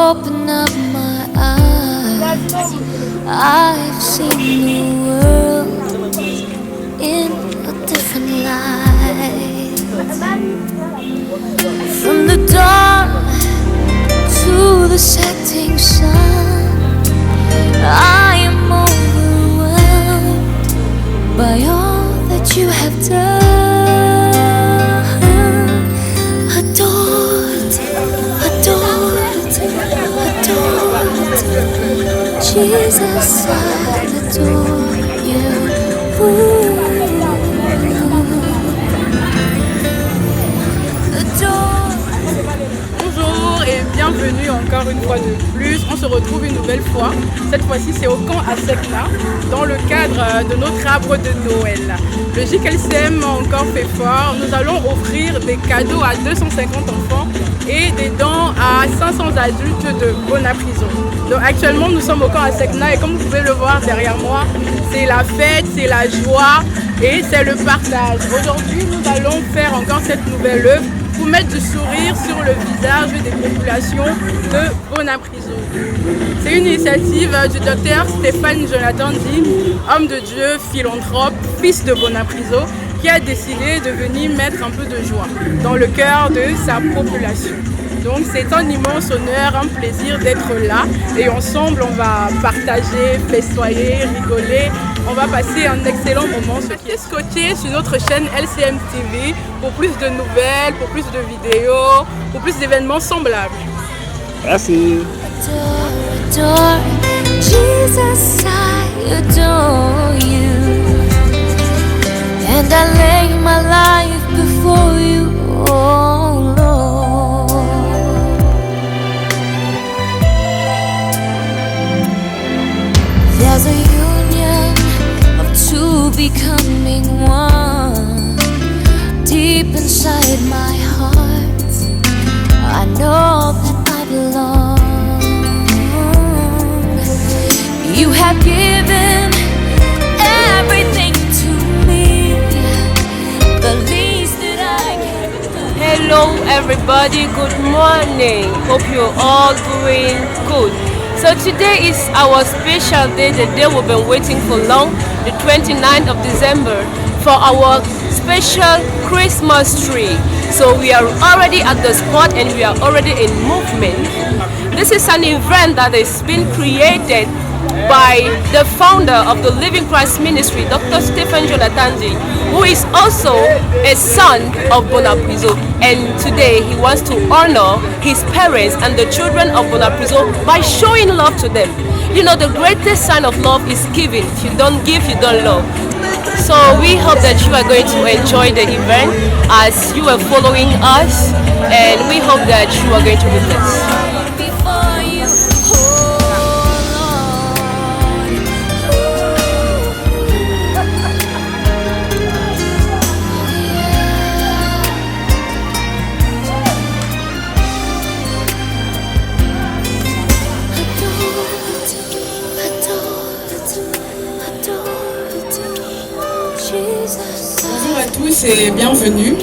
open up my eyes, I've seen the world in a different light. From the dawn to the setting sun, I am overwhelmed by all that you have done. Adored, adored, adored. Jesus, I adore you. Bonjour et bienvenue encore une fois de plus. On se retrouve une nouvelle fois. Cette fois-ci, c'est au camp à Secna, dans le cadre de notre arbre de Noël. Le JKLCM a encore fait fort. Nous allons offrir des cadeaux à 250 enfants et des dons à 500 adultes de Bonaprison. Donc actuellement, nous sommes au camp à Secna et comme vous pouvez le voir derrière moi, c'est la fête, c'est la joie et c'est le partage. Aujourd'hui, nous allons faire encore cette nouvelle œuvre pour mettre du sourire sur le visage des populations de Bonaprison. C'est une initiative du docteur Stéphane Jonathan Di, homme de Dieu, philanthrope, fils de Bonaprison, qui a décidé de venir mettre un peu de joie dans le cœur de sa population. Donc c'est un immense honneur, un plaisir d'être là et ensemble on va partager, festoyer, rigoler. On va passer un excellent moment. Ce qui est scotché sur notre chaîne LCM TV pour plus de nouvelles, pour plus de vidéos, pour plus d'événements semblables. Merci. Adore, Jesus, I adore you. And I lay my life before you, oh Lord. There's a union of two becoming one. Deep inside my heart, I know that I belong. You have given everything to me, the least that I can do. Hello everybody, good morning. Hope you're all doing good. So today is our special day, the day we've been waiting for long, the 29th of December, for our special Christmas tree. So we are already at the spot and we are already in movement. This is an event that has been created by the founder of the Living Christ Ministry, Dr. Stephen Jonathan Di, who is also a son of Bonaprison. And today he wants to honor his parents and the children of Bonaprison by showing love to them. You know, the greatest sign of love is giving. If you don't give, you don't love. So we hope that you are going to enjoy the event as you are following us, and we hope that you are going to be blessed. Before you, Bonjour à tous et bienvenue.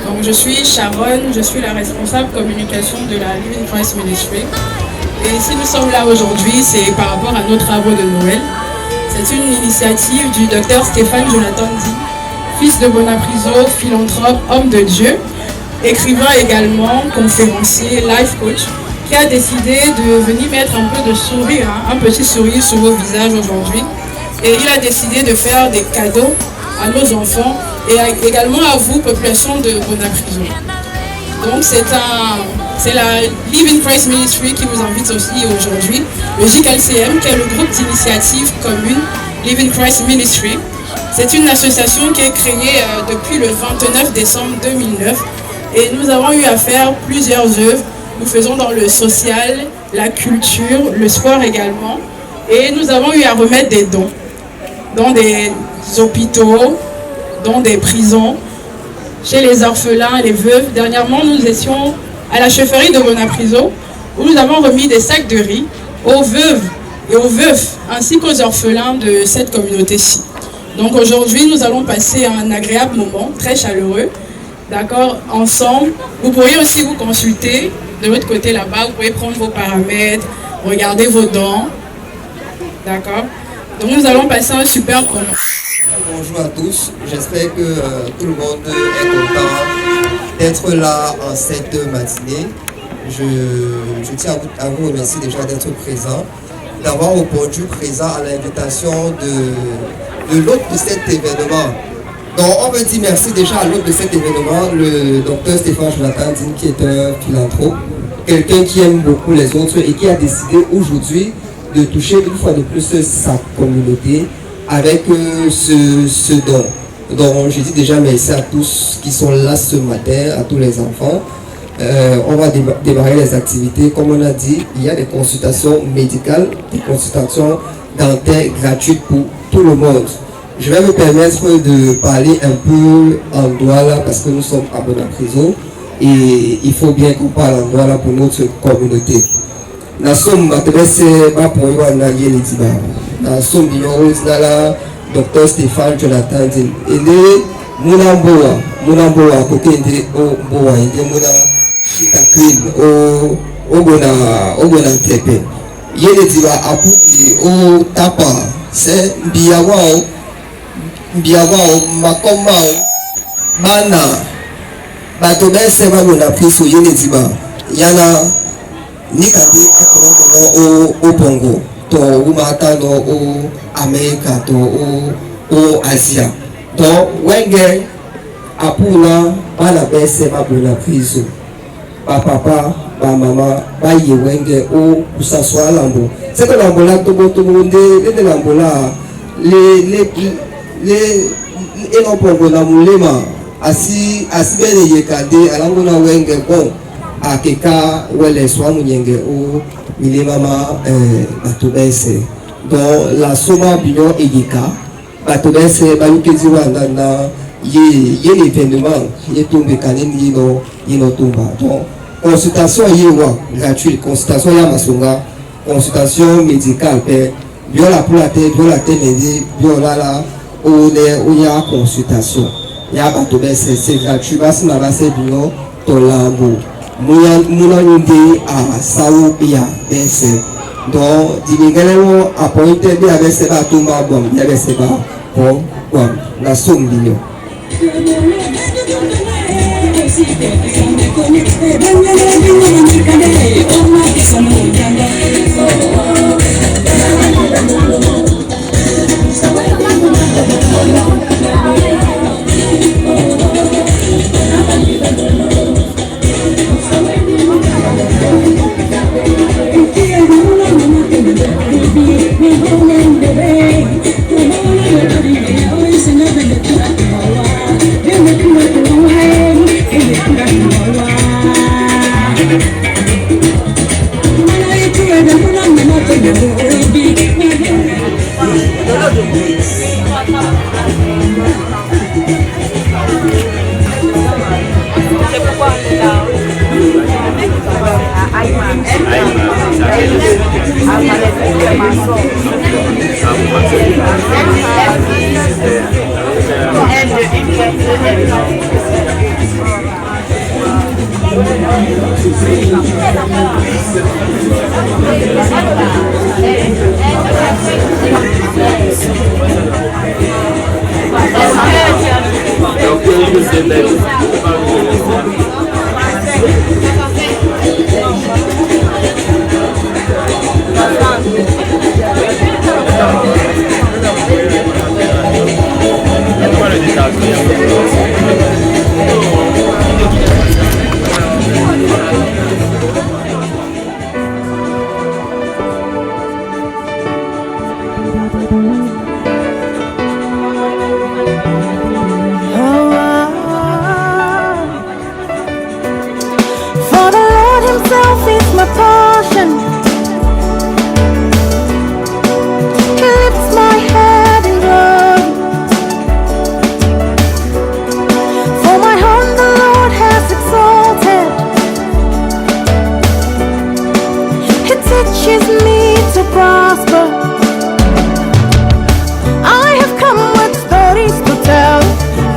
Donc, je suis Sharon, je suis la responsable communication de la Living Christ Ministry. Et si nous sommes là aujourd'hui, c'est par rapport à notre arbre de Noël. C'est une initiative du docteur Stéphane Jonathan Di, fils de Bonaprison, philanthrope, homme de Dieu, écrivain également, conférencier, life coach, qui a décidé de venir mettre un peu de sourire, un petit sourire sur vos visages aujourd'hui. Et il a décidé de faire des cadeaux à nos enfants et également à vous, population de Bonaprison. Donc c'est la Living Christ Ministry qui vous invite aussi aujourd'hui, le JKLCM qui est le groupe d'initiative commune Living Christ Ministry. C'est une association qui est créée depuis le 29 décembre 2009 et nous avons eu à faire plusieurs œuvres. Nous faisons dans le social, la culture, le sport également et nous avons eu à remettre des dons dans des hôpitaux, dans des prisons, chez les orphelins, les veuves. Dernièrement, nous étions à la chefferie de Bonaprison où nous avons remis des sacs de riz aux veuves et aux veufs ainsi qu'aux orphelins de cette communauté-ci. Donc aujourd'hui, nous allons passer un agréable moment, très chaleureux, d'accord, ensemble. Vous pourriez aussi vous consulter de l'autre côté là-bas, vous pouvez prendre vos paramètres, regarder vos dents. D'accord? Donc nous allons passer un super moment. Bonjour à tous, j'espère que tout le monde est content d'être là en cette matinée. Je tiens à vous remercier déjà d'être présent, d'avoir répondu présent à l'invitation de l'hôte de cet événement. Donc on veut dire merci déjà à l'hôte de cet événement, le docteur Stéphane Jonathan Digne, qui est un philanthrope, quelqu'un qui aime beaucoup les autres et qui a décidé aujourd'hui de toucher une fois de plus sa communauté avec ce don. Donc je dis déjà merci à tous qui sont là ce matin, à tous les enfants. On va démarrer les activités. Comme on a dit, il y a des consultations médicales, des consultations dentaires gratuites pour tout le monde. Je vais me permettre de parler un peu en Douala parce que nous sommes à Bonaprison et il faut bien qu'on parle en Douala pour notre communauté. Nous sommes à Docteur Stéphane Jonathan Digne. Il est Mounamboa, côté de Boa, il est Mouna Chitakwin, au Bona Tepe. Il est dit à Pouti, au Tapa, c'est Biawao, Makomao, Bana, Batobe, c'est Mabona Priso, il est dit Yana, Nikadi, au Bongo. To umata no o America to o Asia. Donc wenge apuna bana bese mabuna prizo. Ba papa, ba mama, ba ye wenge o kusaswa lambo. C'est que lambola to monde le lambola le no pongo na mulema asi bene yekade alango na wenge bon akeka wele swa munyenge o Milimama Batobese. Donc la Soma Bion Egika, Batobese, Bayukezi Wandana, yé l'événement, yé tombé Kanen, yé tomba. Donc consultation yéwa, gratuite, consultation Yamasunga, consultation médicale, bien la pour la tête, bien la, où il y a consultation. Ya Batobese, c'est gratuit, parce que ma base bion, Tolambo. Muna yunde a sawu ya bese donc dimigelemo appointé bi avec seba tumba bom ya seba bom na sombino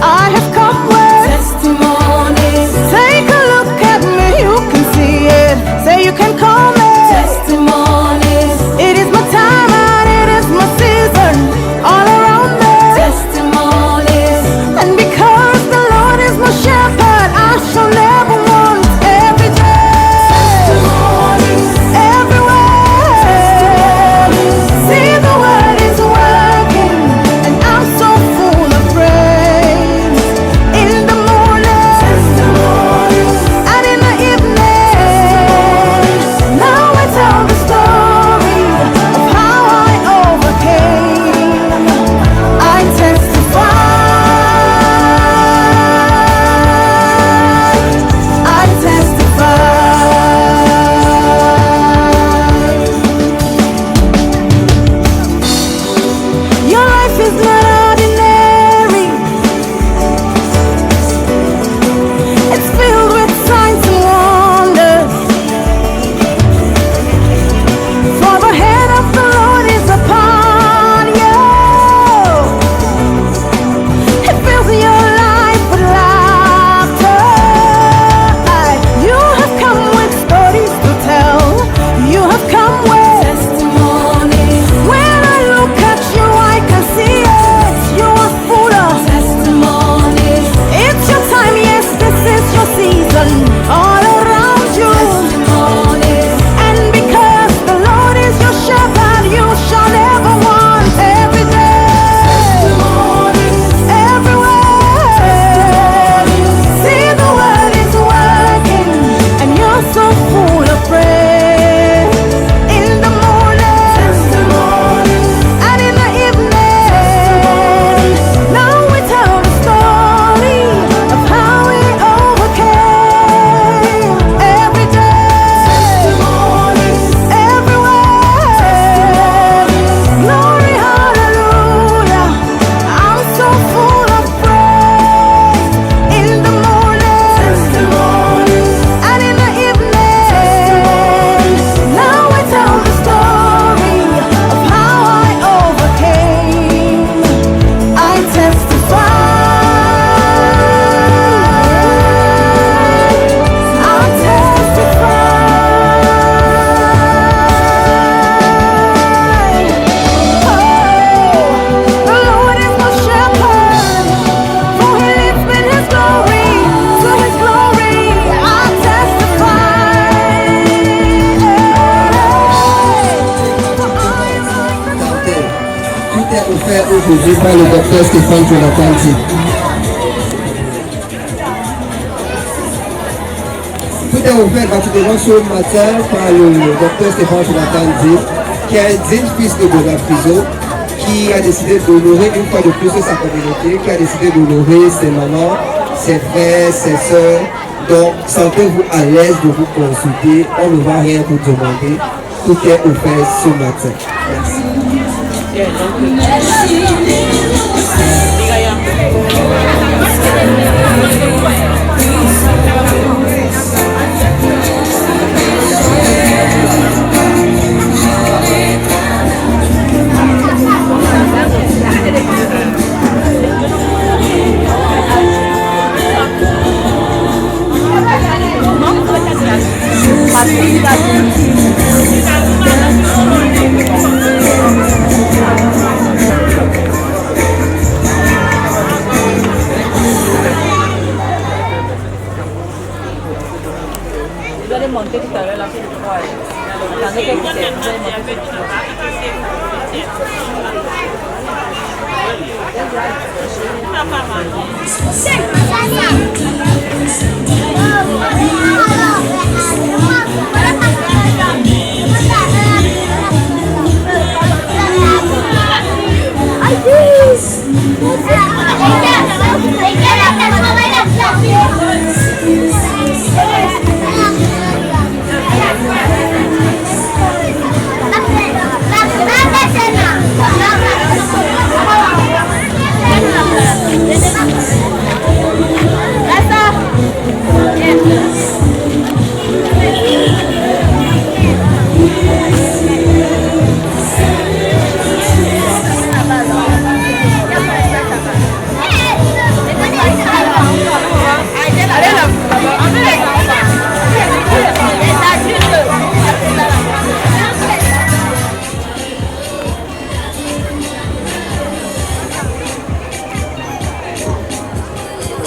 I have come with testimonies. Take a look at me, you can see it. offert aujourd'hui par le docteur Stéphane Jonathan Dib. Tout est offert gratuitement ce matin par le docteur Stéphane Jonathan Dib, qui est un digne fils de Bonapriso, qui a décidé d'honorer une fois de plus sa communauté, qui a décidé d'honorer ses mamans, ses frères, ses soeurs. Donc, sentez-vous à l'aise de vous consulter, on ne va rien vous demander, tout est offert ce matin. Merci.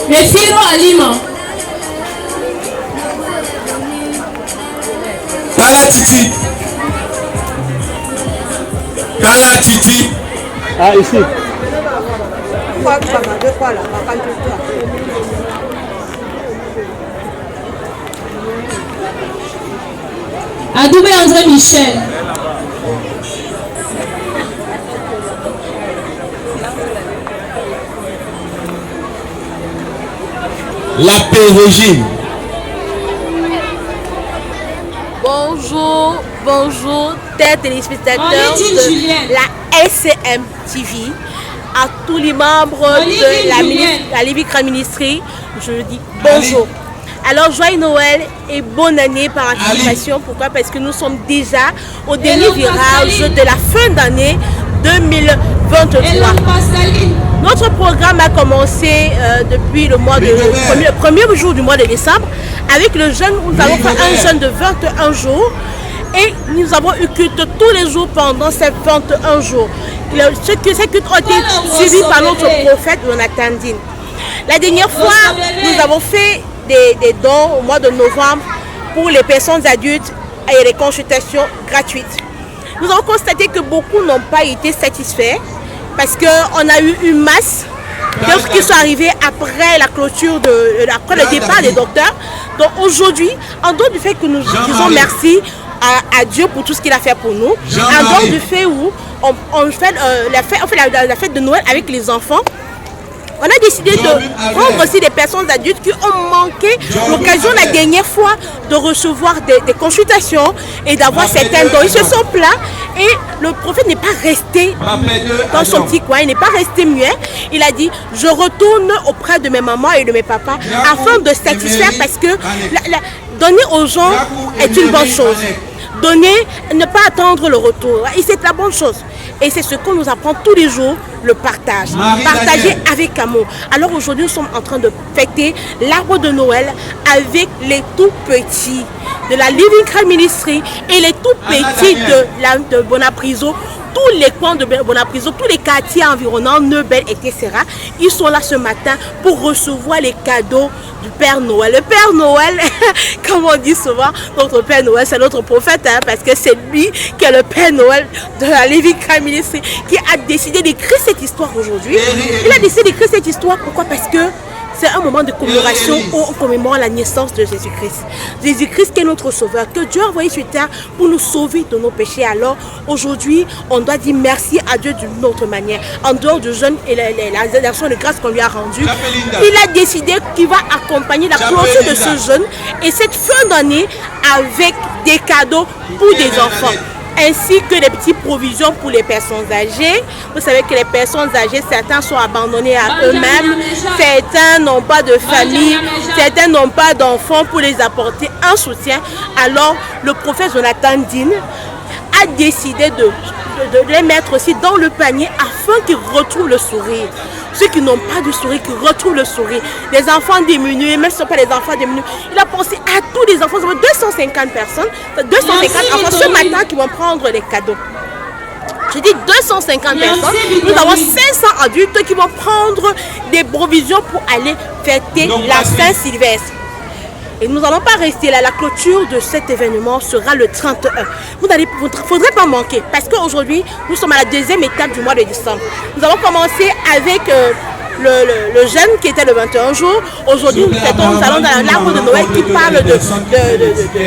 Refiro Alima. Kala Titi. Kala Titi. Ah, ici. Adoubé André Michel. La Pérégine. Bonjour, bonjour, téléspectateurs de la SCM TV, à tous les membres de la Libye Grand Ministry, je dis bonjour. Alors, joyeux Noël et bonne année par anticipation. Pourquoi? Parce que nous sommes déjà au dernier virage de la fin d'année 2023. Notre programme a commencé depuis le premier jour du mois de décembre. Avec le jeûne, nous avons fait un jeûne de 21 jours et nous avons eu culte tous les jours pendant ces 21 jours. Ces cultes ont été suivis par notre prophète Jonathan Dib. La dernière fois, nous avons fait des dons au mois de novembre pour les personnes adultes et les consultations gratuites. Nous avons constaté que beaucoup n'ont pas été satisfaits parce qu'on a eu une masse d'autres qui sont arrivés après la clôture, après le départ des docteurs. Donc aujourd'hui, en dehors du fait que nous disons merci à Dieu pour tout ce qu'il a fait pour nous, en dehors du fait où on fait la fête de Noël avec les enfants, on a décidé de prendre aussi des personnes adultes qui ont manqué l'occasion la dernière fois de recevoir des consultations et d'avoir certains dons. Ils se sont plaints et le prophète n'est pas resté dans son petit coin, il n'est pas resté muet. Il a dit, je retourne auprès de mes mamans et de mes papas afin de satisfaire, parce que donner aux gens est une bonne chose. Donner, ne pas attendre le retour, et c'est la bonne chose. Et c'est ce qu'on nous apprend tous les jours, le partage. Partager avec amour. Alors aujourd'hui, nous sommes en train de fêter l'arbre de Noël avec les tout petits de la Living Christ Ministry et les tout petits de Bonapriso. tous les coins de Bonaprison, tous les quartiers environnants, Neubel, etc. Ils sont là ce matin pour recevoir les cadeaux du Père Noël. Le Père Noël, comme on dit souvent, notre Père Noël, c'est notre prophète, hein, parce que c'est lui qui est le Père Noël de la Living Christ Ministry, qui a décidé d'écrire cette histoire aujourd'hui. Il a décidé d'écrire cette histoire, pourquoi? Parce que c'est un moment de commémoration où on commémore la naissance de Jésus-Christ. Jésus-Christ qui est notre sauveur, que Dieu a envoyé sur terre pour nous sauver de nos péchés. Alors aujourd'hui, on doit dire merci à Dieu d'une autre manière. En dehors du jeûne et l'action de grâce qu'on lui a rendue, il a décidé qu'il va accompagner la clôture de ce jeûne et cette fin d'année avec des cadeaux pour des enfants, ainsi que des petites provisions pour les personnes âgées. Vous savez que les personnes âgées, certains sont abandonnés à eux-mêmes, certains n'ont pas de famille, certains n'ont pas d'enfants pour les apporter un soutien. Alors, le prophète Jonathan Dean a décidé de les mettre aussi dans le panier afin qu'ils retrouvent le sourire. Ceux qui n'ont pas de sourire, qui retrouvent le sourire. Les enfants démunis, même si ce ne sont pas les enfants démunis. Il a pensé à tous les enfants. 250 personnes, 250 enfants ce matin qui vont prendre les cadeaux. Je dis 250 personnes. Nous avons 500 adultes qui vont prendre des provisions pour aller fêter la Saint-Sylvestre. Et nous n'allons pas rester là. La clôture de cet événement sera le 31. Vous ne faudrait pas manquer. Parce qu'aujourd'hui, nous sommes à la deuxième étape du mois de décembre. Nous avons commencé avec le jeûne qui était le 21 jours. Aujourd'hui, nous allons dans l'arbre de Noël qui parle de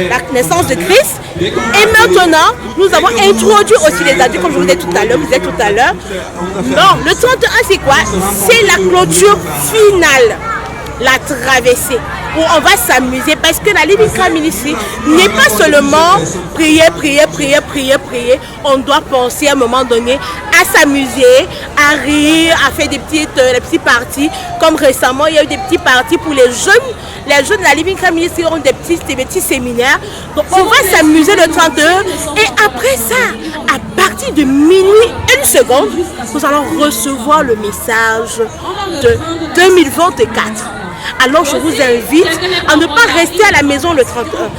la naissance de Christ. Et maintenant, nous avons introduit aussi les adultes, comme je vous disais tout à l'heure. Non, le 31, c'est quoi? C'est la clôture finale. La traversée, où on va s'amuser, parce que la Living Christ Ministry n'est pas seulement prier. On doit penser à un moment donné à s'amuser, à rire, à faire des petites parties. Comme récemment, il y a eu des petites parties pour les jeunes. Les jeunes de la Living Christ Ministry ont des petits séminaires. Donc on va s'amuser le 31. Et après ça, à partir de minuit 1 seconde, nous allons recevoir le message de 2024. Alors je vous invite à ne pas rester à la maison le 31.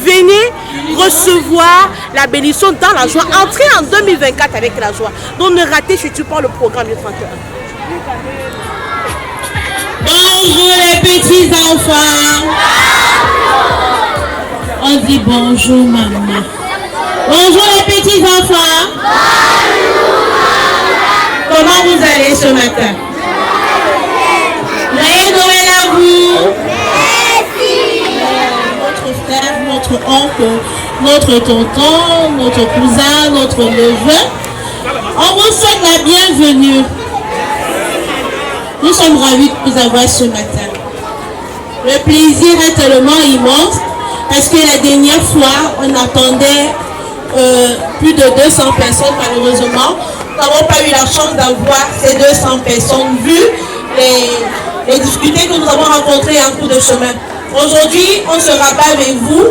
Venez recevoir la bénédiction dans la joie. Entrez en 2024 avec la joie. Donc ne ratez surtout pas le programme du 31. Bonjour les petits enfants. On dit bonjour maman. Bonjour les petits enfants. Comment vous allez ce matin? Joyeux Noël à vous. Merci. Notre frère, notre oncle, notre tonton, notre cousin, notre neveu, on vous souhaite la bienvenue. Nous sommes ravis de vous avoir ce matin. Le plaisir est tellement immense parce que la dernière fois, on attendait plus de 200 personnes malheureusement. Nous n'avons pas eu la chance d'avoir ces 200 personnes vues les difficultés que nous avons rencontrées en cours de chemin. Aujourd'hui, on se rabat avec vous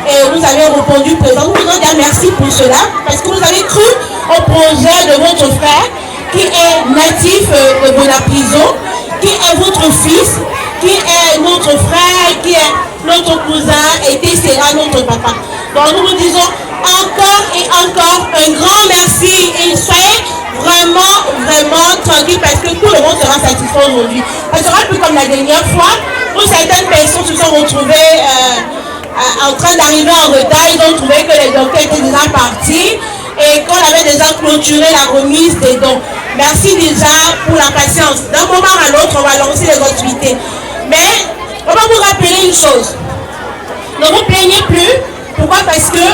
et vous avez répondu présent. Nous voulons dire merci pour cela parce que vous avez cru au projet de votre frère qui est natif de Bonaprison, qui est votre fils, qui est notre frère, qui est notre cousin et qui sera notre papa. Donc nous vous disons encore et encore un grand merci et soyez vraiment tranquille parce que tout le monde sera satisfait aujourd'hui. Ça ne sera plus comme la dernière fois où certaines personnes se sont retrouvées en train d'arriver en retard. Ils ont trouvé que les docteurs étaient déjà partis et qu'on avait déjà clôturé la remise des dons. Merci déjà pour la patience. D'un moment à l'autre, on va lancer les activités. Mais on va vous rappeler une chose. Ne vous plaignez plus. Pourquoi? Parce que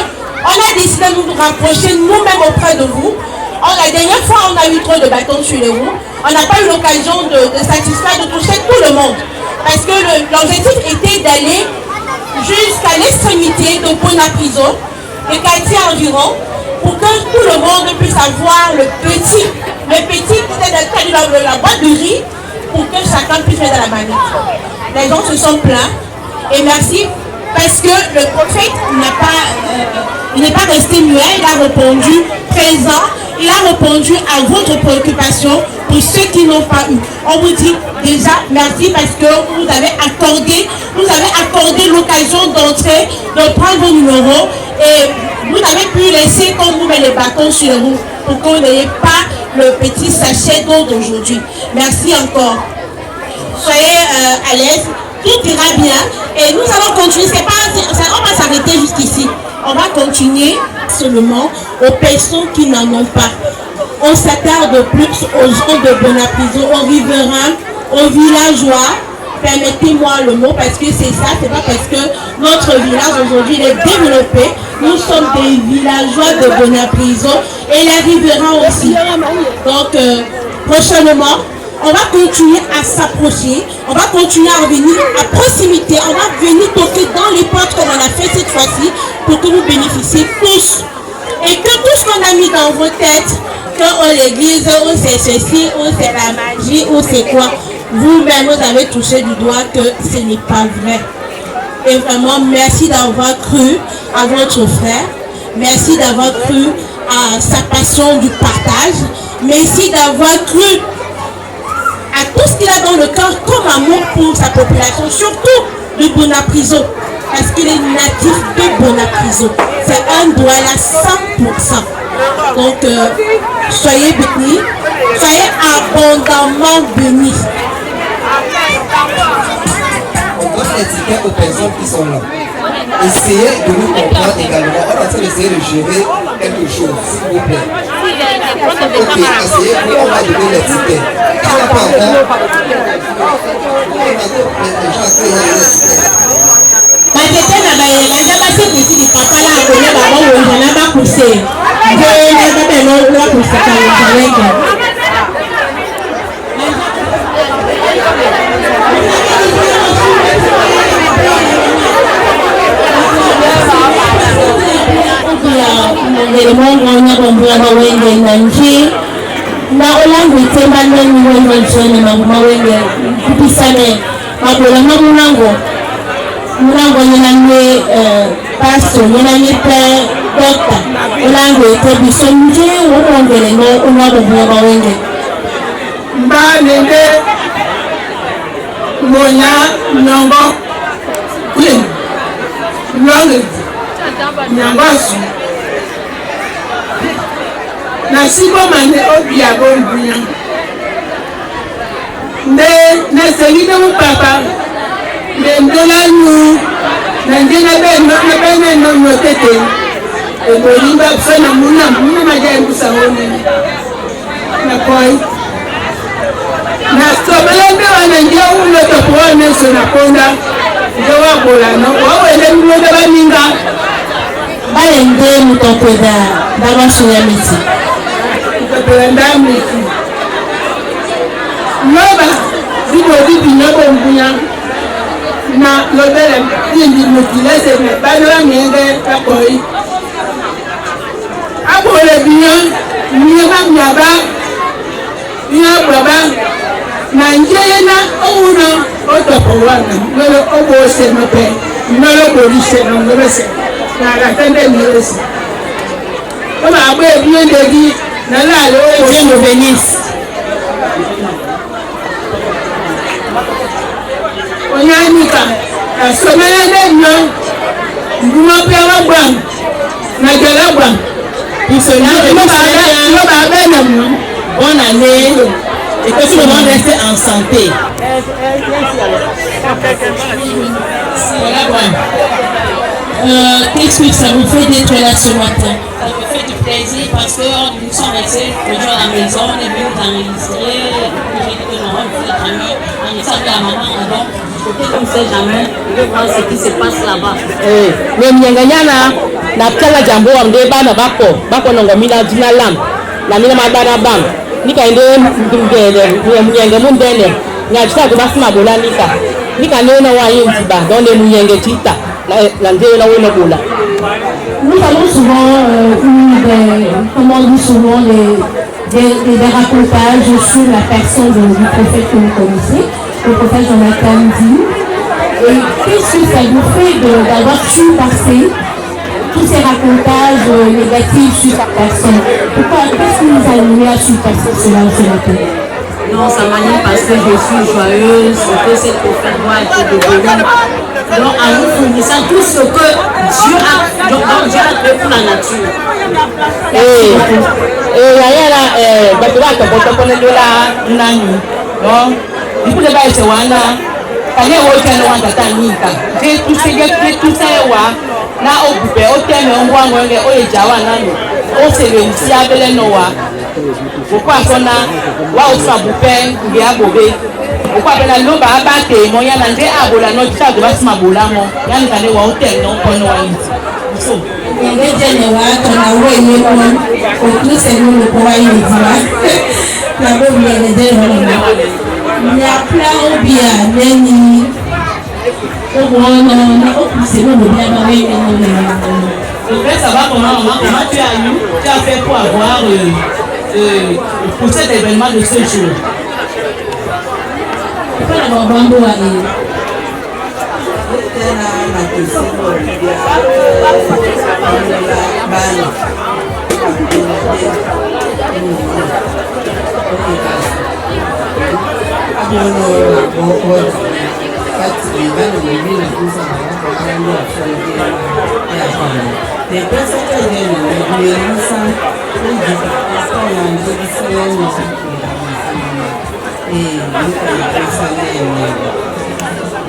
on a décidé de nous rapprocher nous-mêmes auprès de vous. La dernière fois, on a eu trop de bâtons sur les roues. On n'a pas eu l'occasion de satisfaire, de toucher tout le monde. Parce que l'objectif était d'aller jusqu'à l'extrémité de Bonaprison, les quartiers environ, pour que tout le monde puisse avoir le petit peut-être la boîte de riz, pour que chacun puisse mettre dans la manette. Les gens se sont plaints. Et merci, parce que le prophète n'est pas resté muet, il a répondu présent. Il a répondu à votre préoccupation pour ceux qui n'ont pas eu. On vous dit déjà merci parce que vous avez accordé l'occasion d'entrer, de prendre vos numéros et vous n'avez pu laisser comme vous met les bâtons sur les roues. pour que vous n'ayez pas le petit sachet d'eau d'aujourd'hui. Merci encore. Soyez à l'aise, tout ira bien et nous allons continuer. On va s'arrêter jusqu'ici. On va continuer seulement aux personnes qui n'en ont pas. On s'attarde plus aux gens de Bonapriso, aux riverains, aux villageois. Permettez-moi le mot parce que c'est ça, c'est pas parce que notre village aujourd'hui est développé. Nous sommes des villageois de Bonapriso et les riverains aussi. Donc prochainement, on va continuer à s'approcher, on va continuer à revenir à proximité, on va venir toquer dans les portes comme on a fait cette fois-ci pour que vous bénéficiez tous. Et que tout ce qu'on a mis dans vos têtes, que l'église, ou c'est ceci, ou c'est la magie, ou c'est quoi, vous-même vous avez touché du doigt que ce n'est pas vrai. Et vraiment, merci d'avoir cru à votre frère, merci d'avoir cru à sa passion du partage, merci d'avoir cru à tout ce qu'il a dans le cœur comme amour pour sa population, surtout de Bonapriso, parce qu'il est natif de Bonapriso. C'est un Douala 100%. Donc, soyez bénis, soyez abondamment bénis. On donne les tickets aux personnes qui sont là. Essayez de nous comprendre également. On est en train d'essayer de gérer quelque chose, s'il vous plaît. Ok, essayez, on va donner les tickets. Qui n'a pas encore? na olango itemba ndeni wengo jone manguma wenge kupisane mabola munango nyenanye pasto nyenanye pe dokta olango itebi sonje wongele no onwabo bwa wenge mbanende monya nyongo kule nyongo nyambasu na sibo mane obi abonbunya ne selide mu papa ne ndola nu na ndina bene no tete e bolimba fana muna majengu sahoni na koi na sobelembe wana ndio ulo tokuone sona konda ndio wabola no wawele mwoda baninga balende mutokweda dabasuya miti Loba, zibo bibi nyabo mbunya na lobele yindi mutilese me banora ngenge kakoi abole binya nyaba nyaba na njena ouno otopowana lolo obose mape lolo polise no ngobese na ratende ngobese kama abwe binya ndegi Dieu nous bénisse. Onyanika, asomela neno, ngumapela bwan, na jala bwan. Pour ce mois de bonne année et que tout le monde reste en santé. Qu'est-ce que ça vous fait d'être là ce matin? Ça me fait du plaisir parce que nous sommes restés aujourd'hui à la maison, on est venu d'enregistrer. J'ai dit que non, on fait la famille, on est avec la maman, donc peut-être qu'on ne sait jamais, on veut voir ce qui se passe là-bas. Mais mnyanganyana na kala jambo wa mdeba na bako nongomina jina lam na mina madana bam nika ende mnyenge mundene ngachita kubasima bola nika nena wa yintiba donde mnyenge tita la ndena wona bola. Nous avons souvent comment on dit souvent des racontages sur la personne du prophète que vous connaissez, le prophète Jonathan dit. Et qu'est-ce que ça vous fait d'avoir su passer tous ces racontages négatifs sur sa personne? Qu'est-ce qui nous a amené à surpasser cela ce matin? Non, ça m'anime parce que je suis joyeuse, que cette prophète doit être devenue donc en nous fournissant tout ce que Dieu a créé pour la nature. Pourquoi on a wa osa bupe ngi abobe pourquoi bela loba abate mo yana nde abola no tsa de basima bolamo yani kane wa hotel no kono wa iti so ngeje ne wa kana we ne ko o tu se no ko wa iti la bo bien de no na pla o bia neni o bona na o se no bien na we ne en fait ça va comment tu as fait pour avoir pour cet événement de ce jour.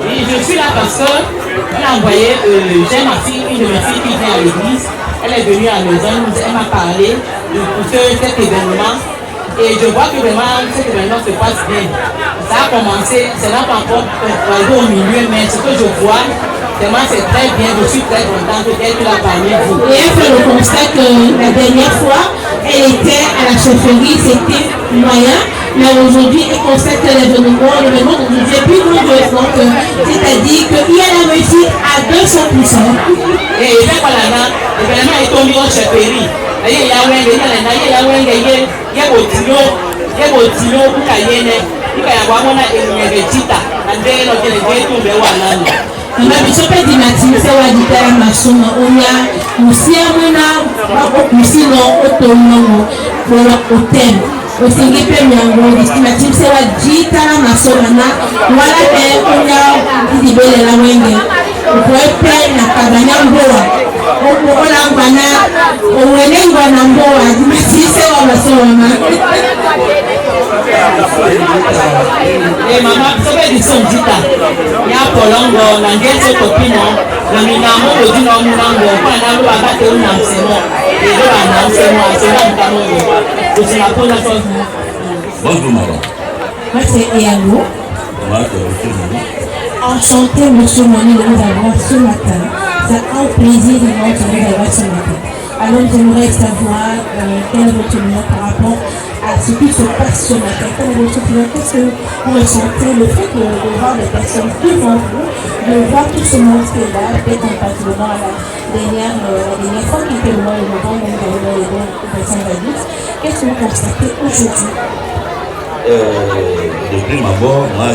Oui, je suis là parce que on a envoyé, j'ai ma fille, une de mes filles qui vient à l'église, elle est venue à la maison, elle m'a parlé de cet événement et je vois que vraiment cet événement se passe bien. Ça a commencé, c'est là pas encore arrivé au milieu, mais ce que je vois, vraiment c'est très bien, je suis très contente qu'elle l'a parlé de vous. Et elle fait le constat que la dernière fois, elle était à la chefferie, c'était moyen. Mais aujourd'hui, elle constate que l'événement d'aujourd'hui est plus grandiose. Donc, c'est-à-dire qu'il y a la réussite à 200%. Et l'événement est tombé en chefferie. Il y a osengi pe miango estimative se wajita na masomana wala pe onya dibelela wenge okwepe na kabanya mboa okola ngwana owenengwa na mboa estimative se wa masomana maman sobe disondita ya polongo na ngeto kopino na minamo odino munango pana lu abate una msemo et ana msemo asema mtamo bonjour madame. Moi c'est Eyalo. Enchanté monsieur Moni de nous avoir ce matin. C'est un plaisir de nous avoir ce matin. Alors j'aimerais savoir quel est votre opinion par rapport à ce qui se passe ce matin. Quelle est votre opinion? Qu'est-ce que vous ressentez le fait de voir des personnes devant vous, de voir tout ce monde qui est là, peut-être comparativement à la dernière fois qui était le mois de novembre, où nous avons les personnes adultes. Qu'est-ce que vous constatez aujourd'hui? De prime abord, moi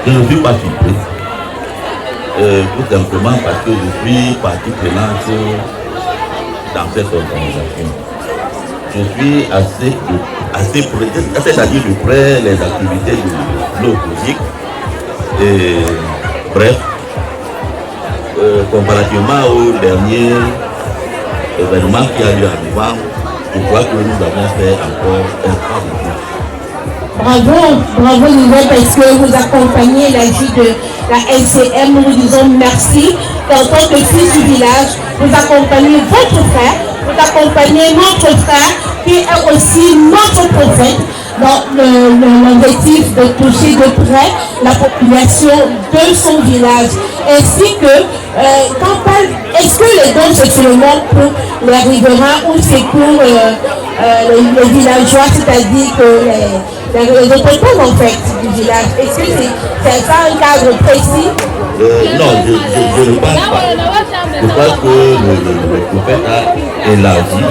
je ne suis pas surpris. Tout simplement parce que je suis partie prenante dans cette organisation. Je suis assez près, c'est-à-dire de près les activités de l'opposition. Et bref, comparativement au dernier événement qui a lieu à novembre, je crois que nous avons fait encore un pas de plus. Bravo Liliane, parce que vous accompagnez la vie de la LCM. Nous vous disons merci. En tant que fils du village, vous accompagnez votre frère, vous accompagnez notre frère qui est aussi notre prophète dans l'objectif de toucher de près la population de son village. Ainsi que, est-ce que les dons c'est seulement pour les riverains ou c'est pour les villageois, c'est-à-dire que les autochtones en fait du village? Est-ce que c'est ça un cadre précis? Non, je ne pense pas. Je pense que le prophète a élargi,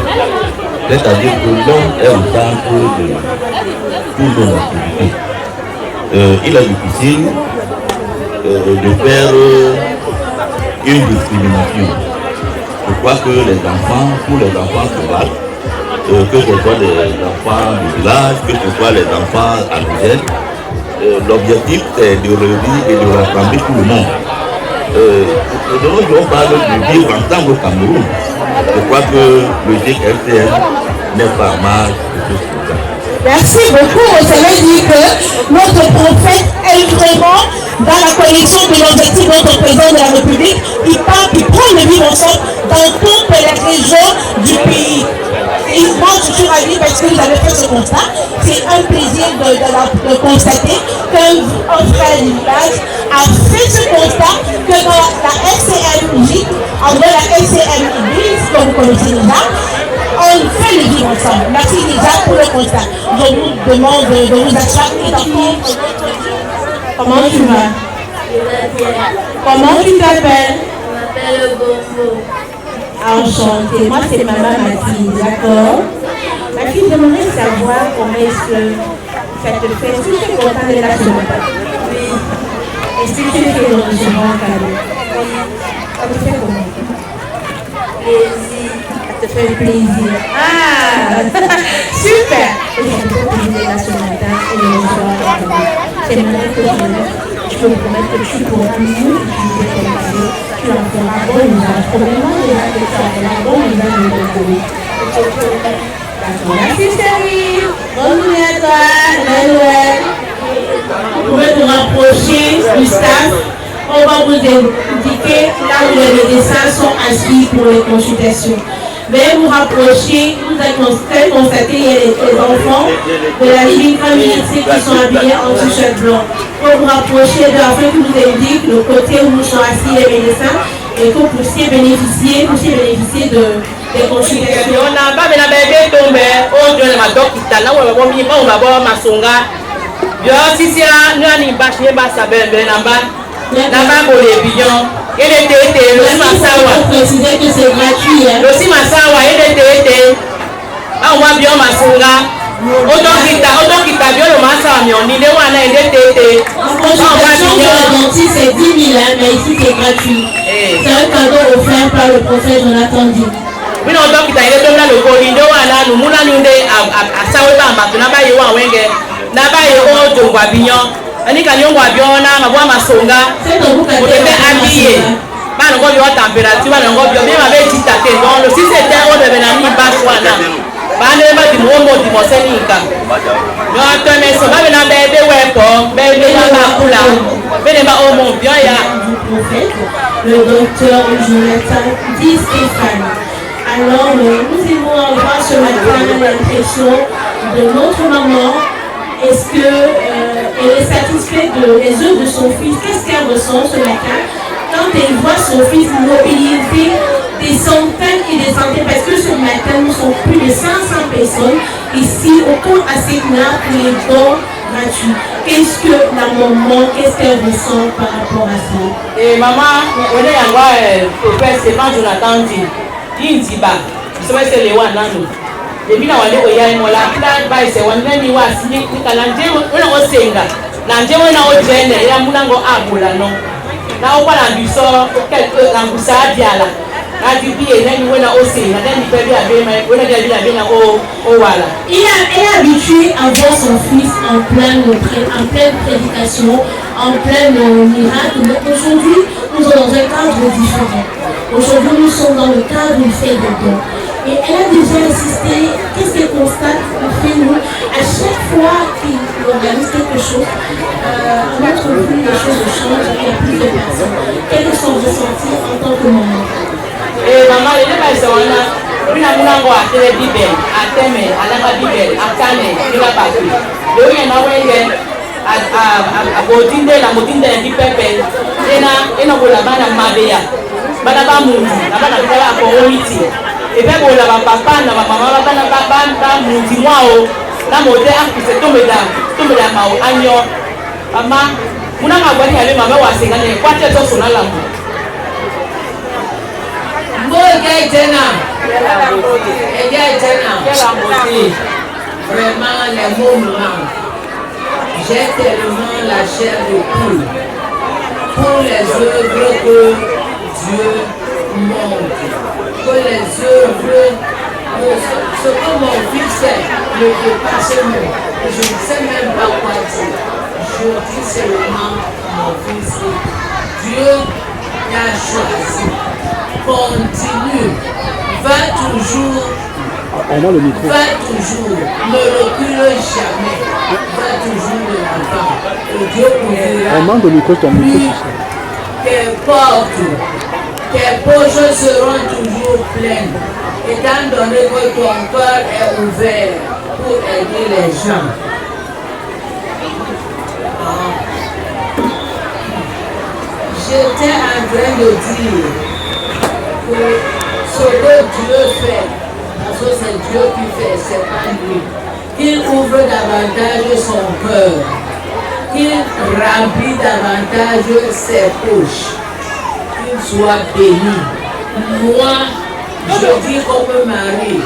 c'est-à-dire que l'homme est au centre de toutes nos activités. Il est difficile de faire une discrimination. Je crois que les enfants, tous les enfants se battent. Que ce soit les enfants du village, que ce soit les enfants à l'hôtel. L'objectif c'est de réunir et de rassembler tout le monde. on parle de vivre ensemble au Cameroun. Je crois que le GRTN n'est pas mal. Merci beaucoup. Ça veut dire que notre prophète est vraiment dans la collection de l'objectif de notre président de la République. Il part, il prend le vivre ensemble dans toutes les régions du pays. Et moi, je suis ravie parce que vous avez fait ce constat. C'est un plaisir de constater qu'un frère du village a fait ce constat que dans la FCMJ, en vrai la FCMJ, que vous connaissez déjà, on fait le vivre ensemble. Merci déjà pour le constat. Je vous demande de vous asseoir. Comment tu vas? Comment tu t'appelles? Je m'appelle Bongo. Enchantée. Moi, c'est maman Mathilde, d'accord? Mathilde, j'aimerais savoir comment est-ce que ça te fait. Est-ce que tu es content de la matin? Oui. Est-ce que tu es fait de recevoir un cadeau? Ça te fait comment? Plaisir. Ça te fait plaisir. Ah! Super! Et ça te fait plaisir là ce matin et de recevoir un cadeau. J'aimerais que je peux vous promettre que tu pourras mieux utiliser ton cadeau. Tu en feras bon usage. Probablement, déjà que tu en feras bon usage de ton cadeau. D'accord. Merci chérie. Bonne journée à toi. Noël. Vous pouvez vous rapprocher du staff. On va vous indiquer là où les médecins sont assis pour les consultations. Veuillez vous rapprocher. Vous avez constaté il y a les enfants de la Living Community qui sont habillés en t-shirt blanc. Pour vous rapprocher de afin que vous indique le côté où sont assis les médecins et que vous puissiez bénéficier des consultations. On a pas bien bébé tombé, on donne ma docteur, là on va voir ma songa. Yo si c'est là, nous on y bâche, on va savoir ben là-bas. Là-bas pour les pigeons. Il était le Simasawa. Préciser que c'est gratuit. Le Simasawa, il était. On voit bien ma songa. Autant qu'il t'a bien le Massa, mais on y est, on a été. En consultation de la dentiste, c'est 10 000, mais ici c'est gratuit. C'est un cadeau offert par le prophète Jonathan Di. Oui, non, donc il a été là le Colindo, nous moulons à Saouba, maintenant, il y a un wenge. Là-bas, il y a un autre Guabignon. Ani kanyo Guabiona, ma voix ma songa. On était habillés. Pas encore de température, pas encore de bien, m'avait dit ta tête. Donc, si c'était on devait n'amener pas choisir. Pas ne pas du mot du mot sénica. Non, attends, mais c'est pas maintenant bébé ouais pas, bébé là pour là. Bébé pas au monde bien ya. Le docteur Jonathan Di Stéphane. Alors, nous aimons avoir ce matin l'impression de notre maman. Est-ce qu'elle est satisfaite des œuvres de son fils? Qu'est-ce qu'elle ressent ce matin quand elle voit son fils mobiliser des centaines et des centaines? Parce que ce matin, nous sommes plus de 500 personnes ici au camp Asséna pour les dons gratuits. Qu'est-ce que la maman, qu'est-ce qu'elle ressent par rapport à ça? Et maman, on est en prophète Stéphane Jonathan Di. Il dit bah, c'est les one là nous. Depuis la wale oya imola kila ba ise wanne ni wasi ni kalanje wona osenga nanje wona ojene ya munango abula no na okwala biso quelque langusa diala na dibiye nani wona osenga nani pebi abema wona dia bina o wala. Il est habitué à voir son fils en pleine prédication, en plein miracle. Mais aujourd'hui, nous sommes dans un cadre différent. Aujourd'hui, nous sommes dans le cadre du fait de Dieu. Et elle a déjà assisté. Qu'est-ce qu'elle constate? Nous, à chaque fois qu'il organise quelque chose, notre vie, les choses changent, il y a plus de personnes. Quel est son ressenti en tant que maman? Et maman, il est pas ça, on a une amour à télé Bible, à Témé, à la Bible, à Kane, il a pas pris. Le rien à Wenge, à Bodinde, la Modinde, du Pépé, et na la bande à Mabea, Badaba Mouni, la bande à la Coromiti. Et bien, pour la papa, la maman, la bande, mon dis-moi, la modèle, c'est tombé là, Mao, Agnon, maman, mon ami a voulu aller, maman, à Ségané, quoi, tu es sur la lampe. Vraiment, les mots me manquent. J'ai tellement la chair de poule pour les œuvres que Dieu montre. Que les œuvres, ce que mon fils fait, ne peut pas se mettre. Je ne sais même pas quoi dire. Je dis seulement mon fils. Dieu qui a choisi. Continue. Va toujours. Va toujours. Ne recule jamais. Va toujours de l'avant. Et Dieu ouvrira plus tes portes. Tes poches seront toujours pleines. Étant donné que ton cœur est ouvert pour aider les gens. J'étais en train de dire que ce que Dieu fait, parce que c'est Dieu qui fait, c'est pas lui, qu'il ouvre davantage son cœur, qu'il remplit davantage ses poches, qu'il soit béni. Moi, je dis comme Marie,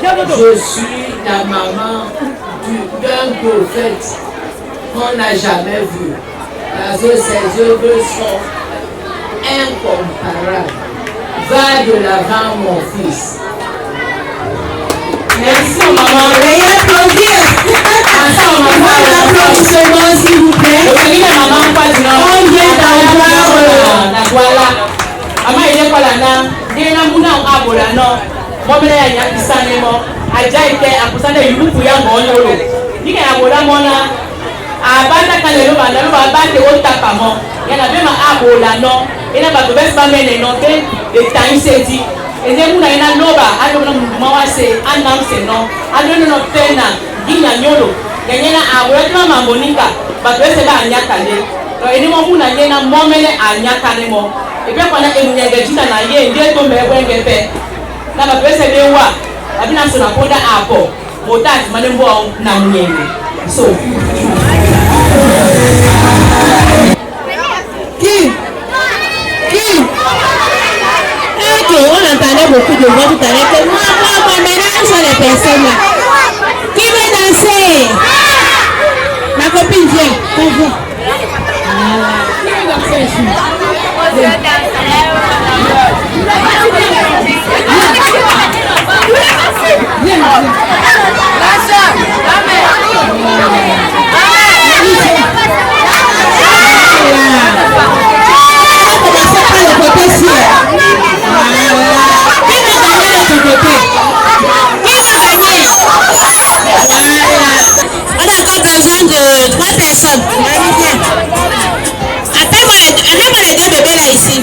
je suis la maman d'un prophète qu'on n'a jamais vu. Parce que ses œuvres sont incomparables. Va de l'avant, mon fils. Merci maman. Veuillez applaudir. Un applaudissement s'il vous plaît. On vient d'avoir la voilà. Maman il est pas là non. Dina muna abola non. Momela ya nyakisane mo. Aja ite akusane yurupu ya ngonyolo. Nika ya bola mona. Abanda kalelo banda lo babate otapa mo. Yana bema abola non. Ina ba bes ba mene non te le time seti. Ene muna ina loba ado na mwa se anam se non. Ado no tena ginya nyolo. Yanyena abola tuma mambonika. Ba bes ba anyakale. To ene mo muna nyena momele anyakale mo. Ebe kwa na emunyege jita na ye nje to mewenge pe. Na ba bes be wa. Abina so na ponda apo. Motat manembo na munyenge. So Qui Ok, on entendait beaucoup de voix tout à l'heure. Que moi, maintenant, sont les personnes là. Qui veut danser? Ma copine vient. Viens. Qui veut danser ici? On a encore besoin de 3 personnes. Appelle-moi les 2 bébés là ici.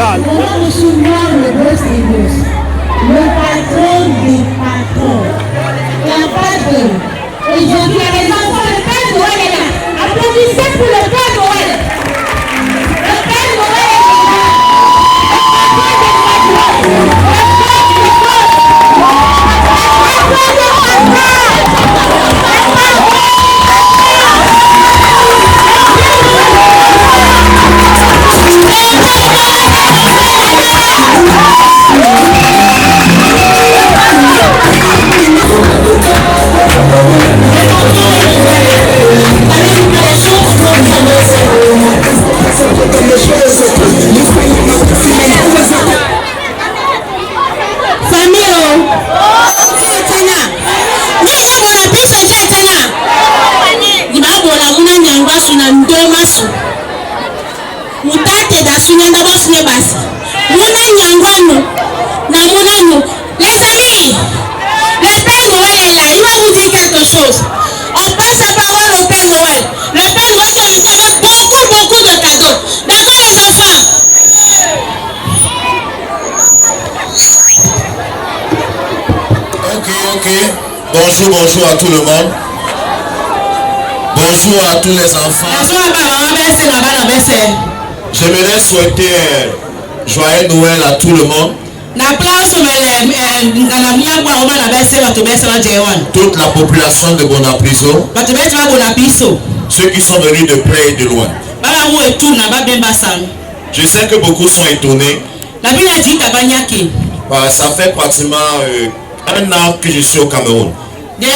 général. On va recevoir le boss des boss, le patron des patrons, la patronne. Aujourd'hui, les enfants, le Père Noël est là. Applaudissez pour le Père Noël. Le Père Noël est là. Les amis, le Père Noël est là. Il va vous dire quelque chose. On passe la parole au Père Noël. Le Père Noël va vous faire beaucoup de cadeaux. D'accord les enfants? Ok. Bonjour à tout le monde. Bonjour à tous les enfants. J'aimerais souhaiter joyeux Noël à tout le monde. Toute la population de Bonapriso. Ceux qui sont venus de près et de loin. Je sais que beaucoup sont étonnés. Ça fait pratiquement 1 an que je suis au Cameroun. Et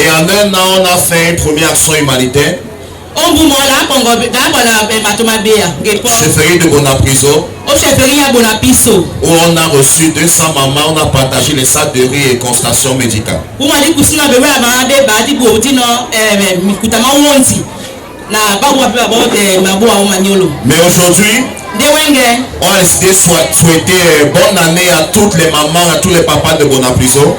en 1 an, on a fait une première action humanitaire. Chefferie de Bonapriso, où on a reçu 200 mamans, on a partagé les sacs de riz et constatation médicale. Mais aujourd'hui, on a décidé de souhaiter bonne année à toutes les mamans, à tous les papas de Bonapriso.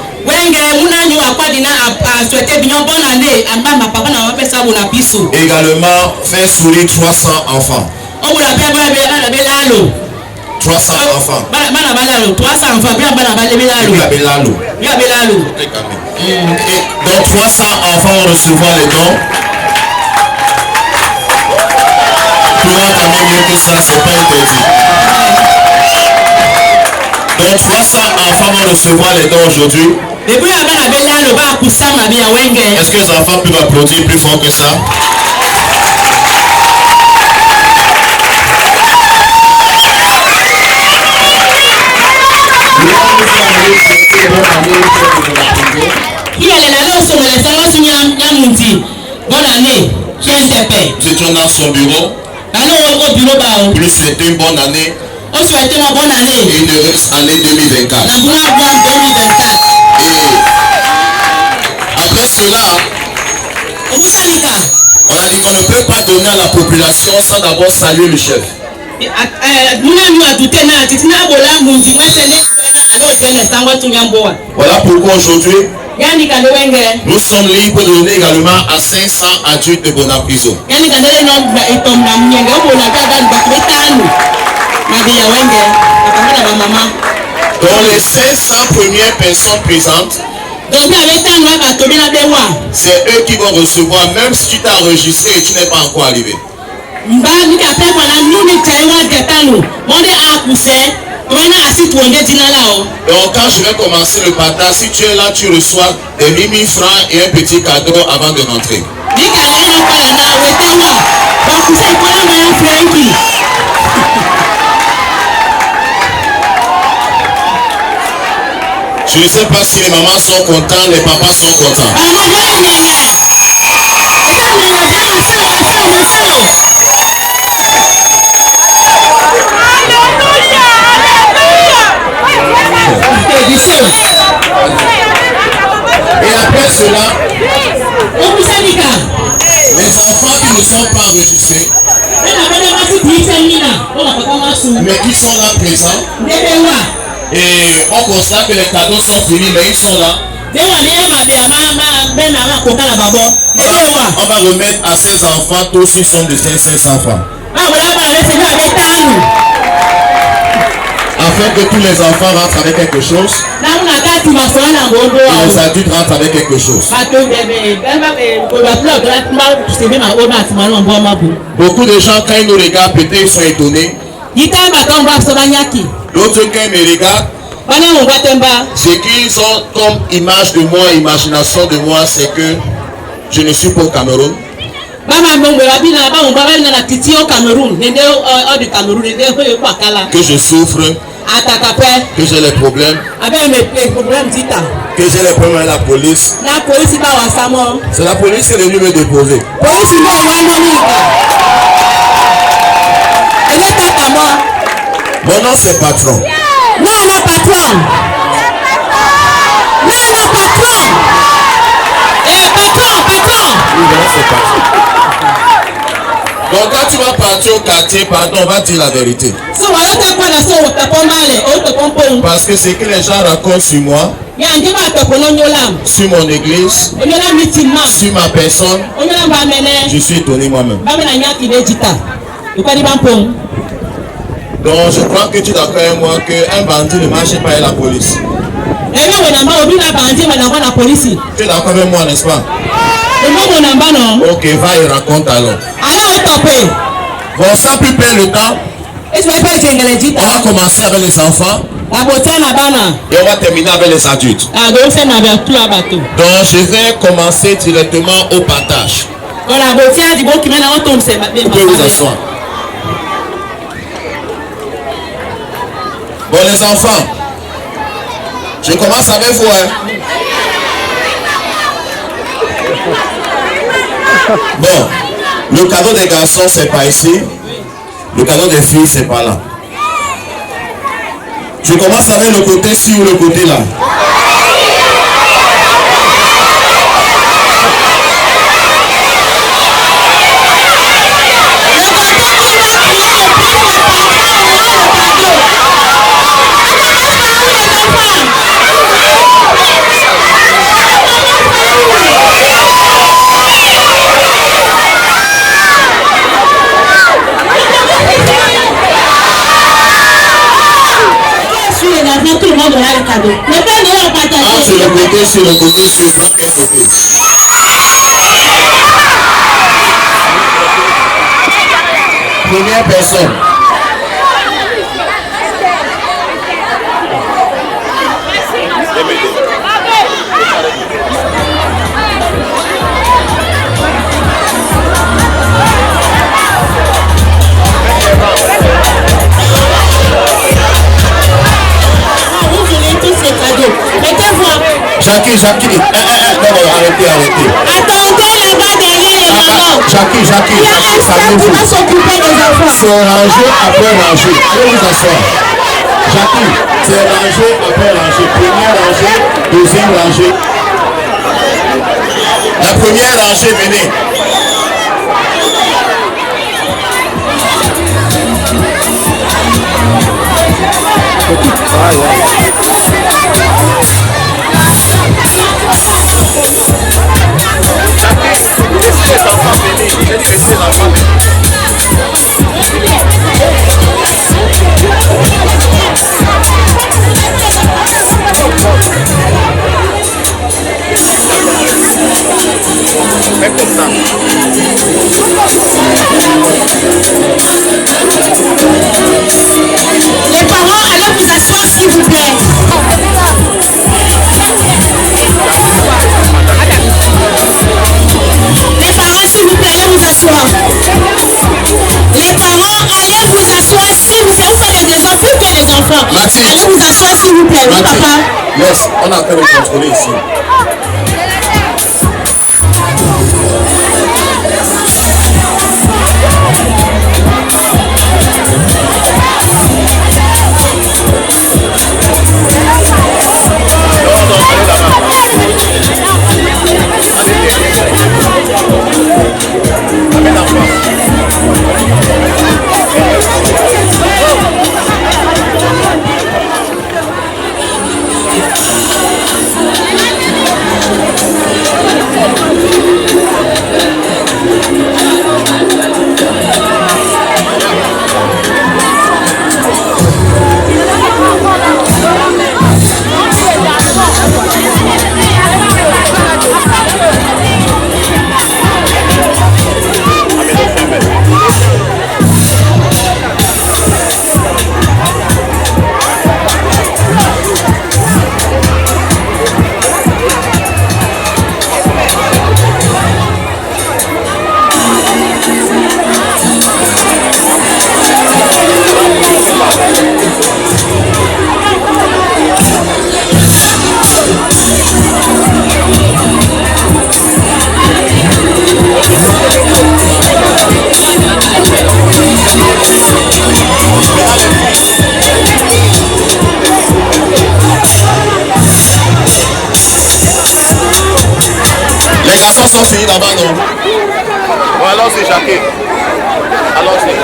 Également faire sourire 300 enfants. 300 enfants. Et donc 300 enfants vont recevoir les dons. Pourra quand même mieux que ça, c'est pas interdit. Donc 300 enfants vont recevoir les dons aujourd'hui. Est-ce que les enfants peuvent applaudir plus fort que ça? Bonne année, chers pères. Nous étions dans son bureau. Lui souhaiter une bonne année. On souhaite une bonne année. Et une heureuse année 2024. Et après cela, on a dit qu'on ne peut pas donner à la population sans d'abord saluer le chef. Voilà pourquoi aujourd'hui, nous sommes libres de donner également à 500 adultes de Bonapriso. Dans les 500 premières personnes présentes, c'est eux qui vont recevoir, même si tu t'es enregistré et tu n'es pas encore arrivé. Donc quand je vais commencer le partage, si tu es là, tu reçois des 1000 francs et un petit cadeau avant de rentrer. Je ne sais pas si les mamans sont contents, les papas sont contents. Et après cela, les enfants qui ne sont pas enregistrés, mais qui sont là présents, et on constate que les cadeaux sont finis, mais ils sont là. On va remettre à ces enfants tous une somme de 500 francs. Afin que tous les enfants rentrent avec quelque chose, et les adultes rentrent avec quelque chose. Beaucoup de gens, quand ils nous regardent, peut-être ils sont étonnés. D'autres, quand ils me regardent, ce qu'ils ont comme image de moi, imagination de moi, c'est que je ne suis pas au Cameroun. Que je souffre, que j'ai les problèmes, que j'ai les problèmes avec la police. C'est la police qui est venue me déposer. Mon nom c'est Patron. Donc quand tu vas partir au quartier, pardon, on va dire la vérité. Parce que c'est que les gens racontent sur moi, sur mon église, sur ma personne, je suis étonné moi-même. Donc je crois que tu es d'accord avec moi qu'un bandit ne marche pas avec la police. Tu es d'accord avec moi, n'est-ce pas? Ok, va et raconte alors. Bon, sans plus perdre le temps, on va commencer avec les enfants et on va terminer avec les adultes. Donc je vais commencer directement au partage. Vous pouvez vous asseoir. Bon les enfants, je commence avec vous. Bon, le cadeau des garçons c'est pas ici, le cadeau des filles c'est pas là. Je commence avec le côté-ci ou le côté là. Tout le monde aura le cadeau. Le Père Noël a partagé. Sur le côté, sur le côté, sur quel côté? Première personne. Jackie, arrêtez. Attendez là-bas derrière les mamans. Jackie, ça va s'occuper des enfants. C'est rangé après rangé. Allez vous asseoir. Jackie, c'est rangé après rangé. Première rangée, deuxième rangée. La première rangée, venez. Les parents, allez vous asseoir s'il vous plaît. Les parents, s'il vous plaît, allez vous asseoir. Les parents, allez vous asseoir s'il vous plaît. Vous faites des enfants, plus que les enfants. Allez vous asseoir s'il vous plaît. Oui, papa. Yes, on a fait le contrôler ici. Ok. Alors c'est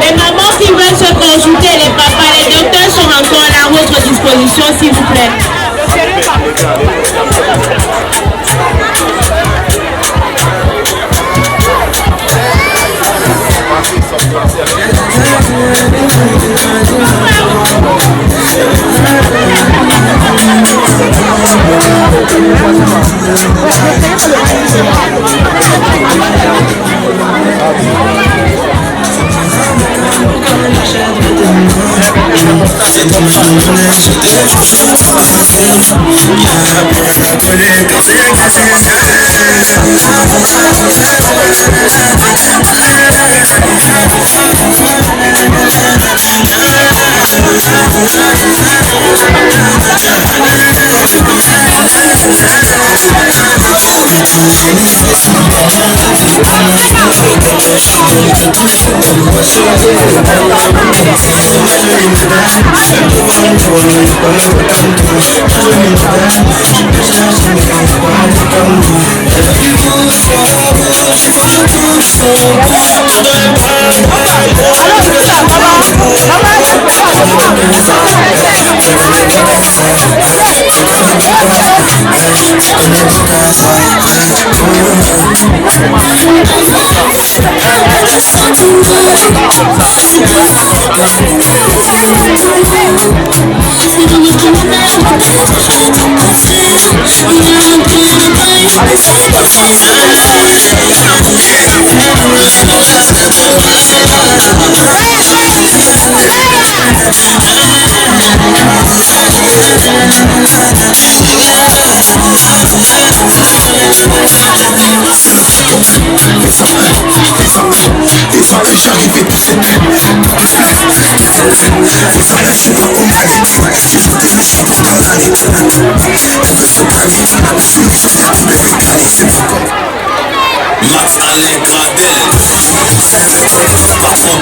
Les mamans qui veulent se consulter, les papas, les docteurs sont encore là à votre disposition, s'il vous plaît. Max Alain Gradel, patron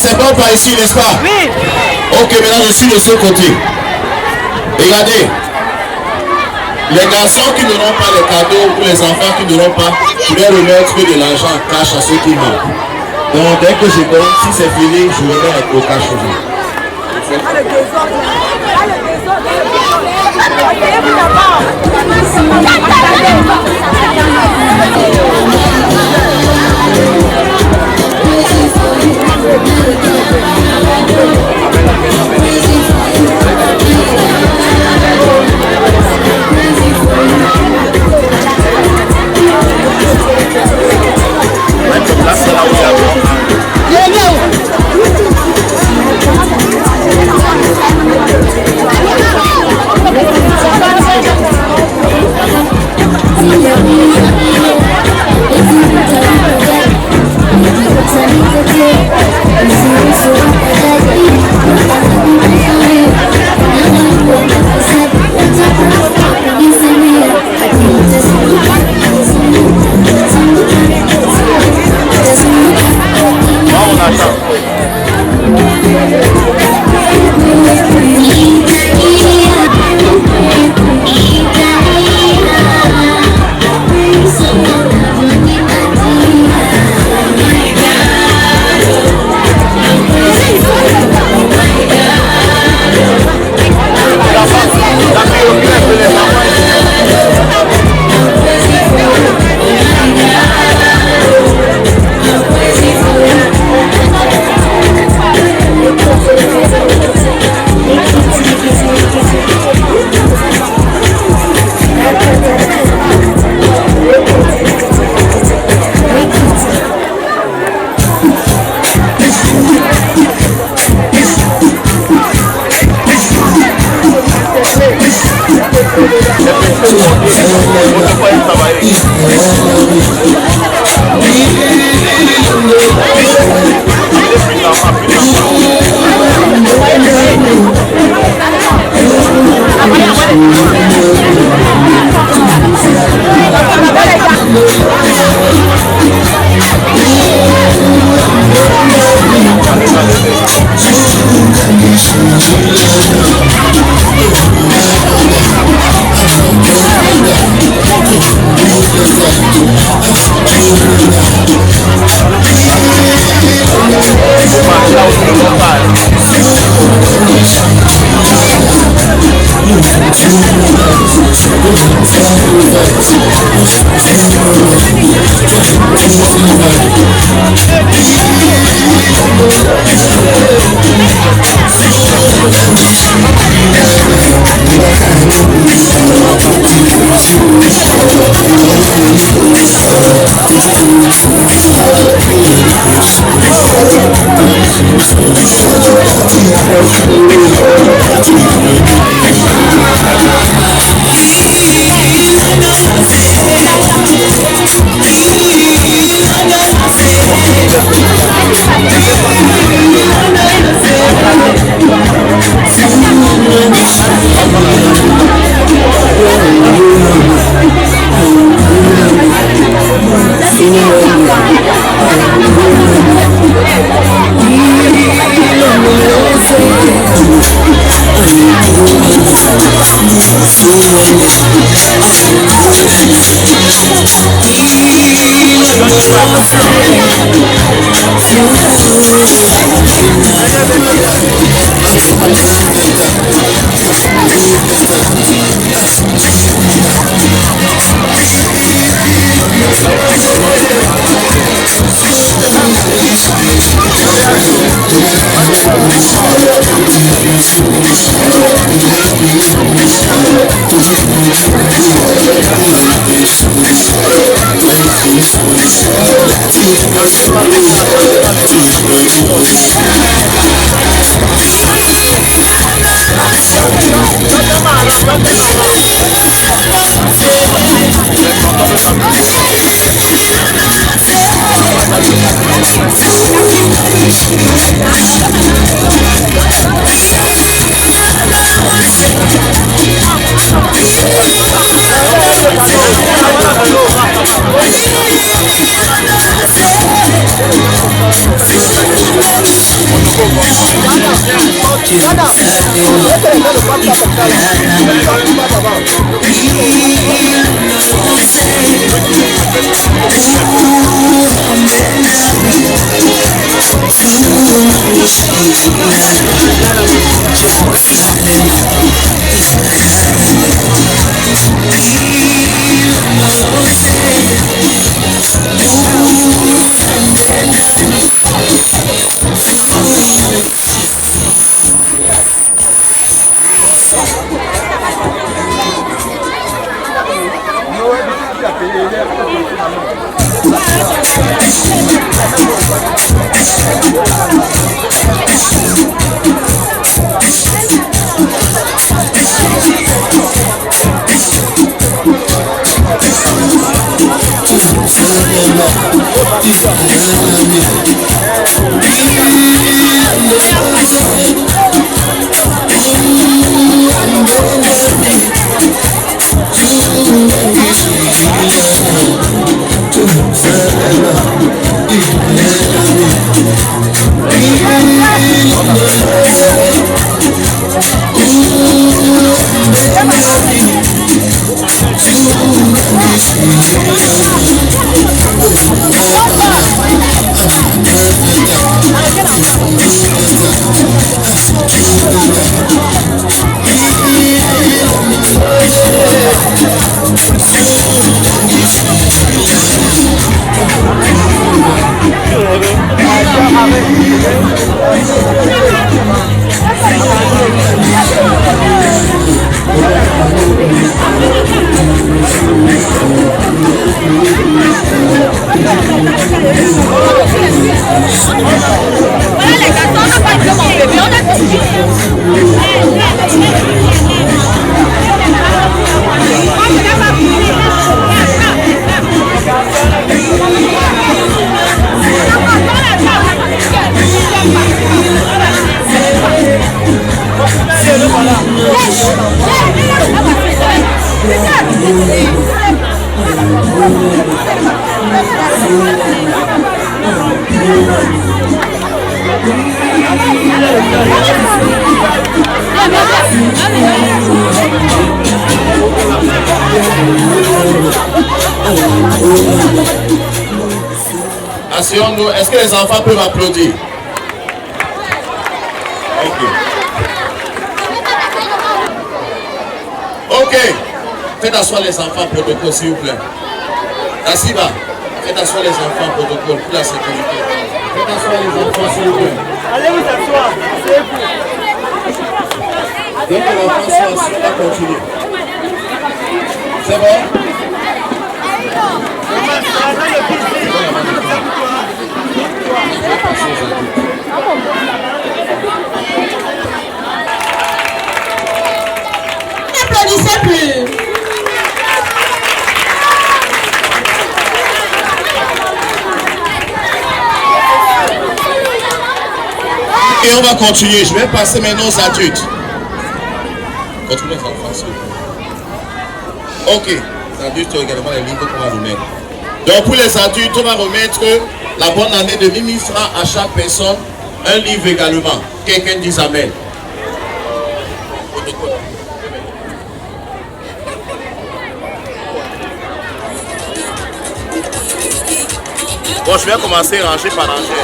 C'est bon par ici, n'est-ce pas? Oui. Ok, maintenant je suis de ce côté. Regardez. Les garçons qui n'auront pas les cadeaux ou les enfants qui n'auront pas, je vais remettre de l'argent en cash à ceux qui manquent. Donc dès que je donne, si c'est fini, je remets au cash au vous. Yeah. Asseyons-nous. Est-ce que les enfants peuvent applaudir? Ok. Ok. Faites asseoir les enfants protocole, s'il vous plaît. Tassiba, faites asseoir les enfants protocole pour la sécurité. Faites asseoir les enfants, s'il vous plaît. Allez vous asseoir. Dès que l'enfant soit assis, on va continuer. C'est bon? N'applaudissez plus. Et on va continuer. Je vais passer maintenant aux adultes. Continuez en français. Ok. Les adultes, également les livres qu'on va remettre. Donc pour les adultes, on va remettre la bonne année de 1000 francs à chaque personne. Un livre également. Quelqu'un dit Amen. Bon, je vais commencer rangé par rangé.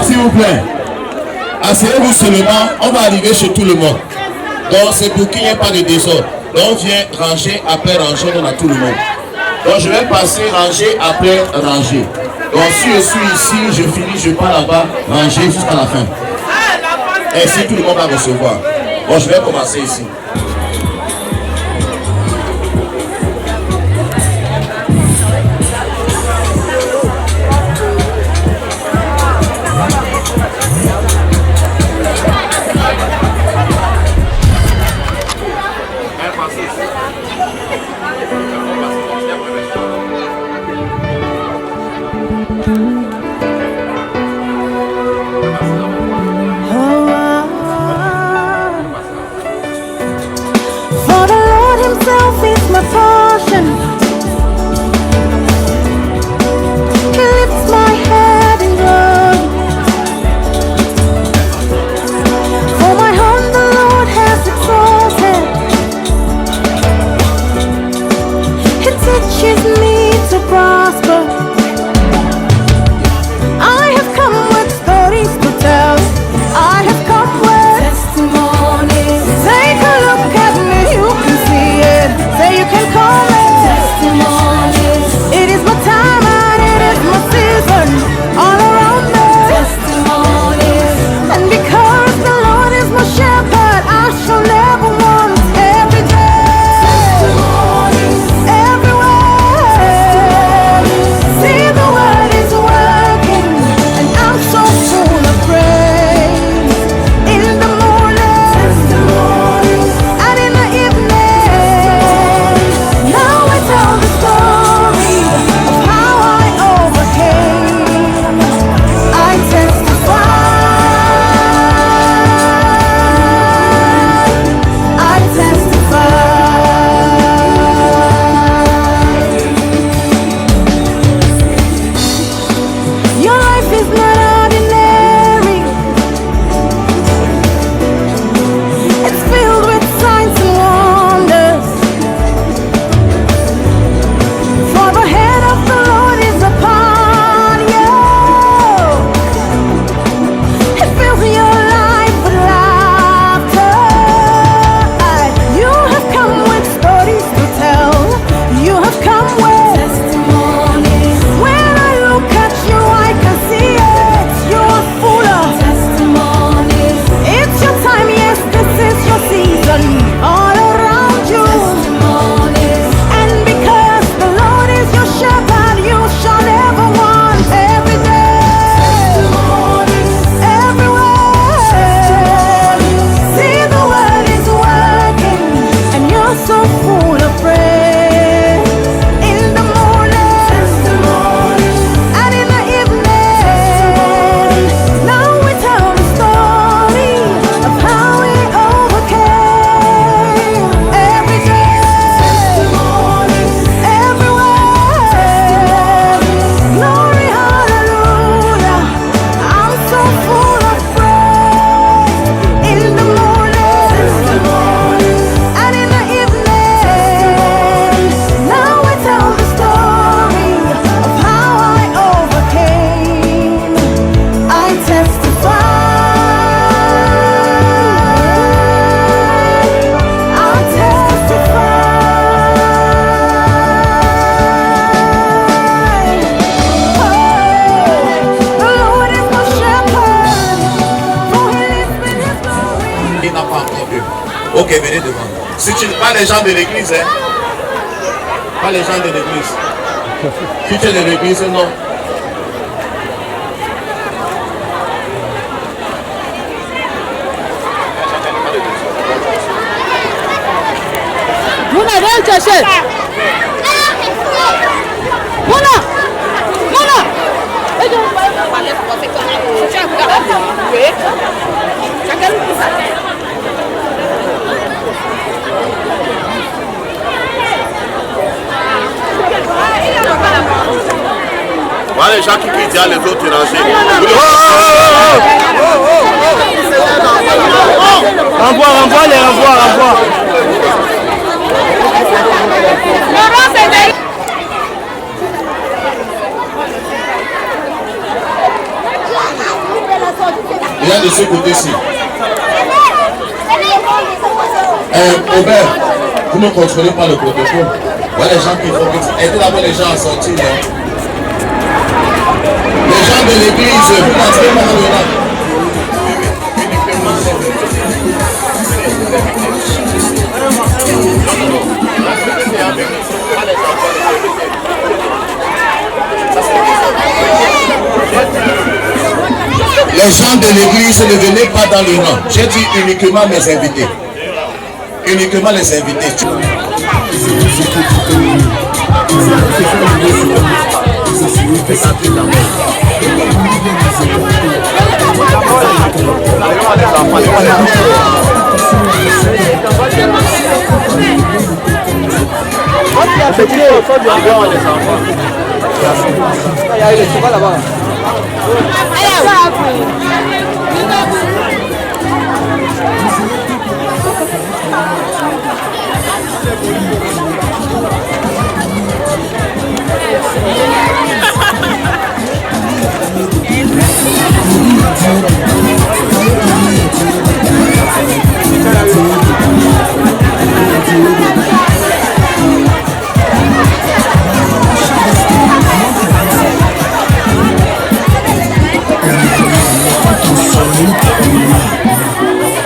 S'il vous plaît, asseyez-vous seulement, on va arriver chez tout le monde. Donc c'est pour qu'il n'y ait pas de désordre. Donc on vient ranger après ranger, on a tout le monde. Donc je vais passer ranger après ranger. Donc si je suis ici, je finis, je pars là-bas, ranger jusqu'à la fin. Et si tout le monde va recevoir. Bon, je vais commencer ici. Ok, venez devant. Si tu pas les gens de l'église, hein. Pas les gens de l'église. Si tu es de l'église, non. Mona, viens chercher. Mona. Voilà les gens qui crient à les autres ranger. Renvoie les renvoie. Il y a de ce côté-ci. Robert, vous ne contrôlez pas le protocole. Voilà les gens qui font. Aidez d'abord les gens à sortir. Hein. Les gens de l'église, vous n'entrez pas dans le rang. Les gens de l'église, ne venez pas dans le rang. J'ai dit uniquement mes invités. Uniquement les invités.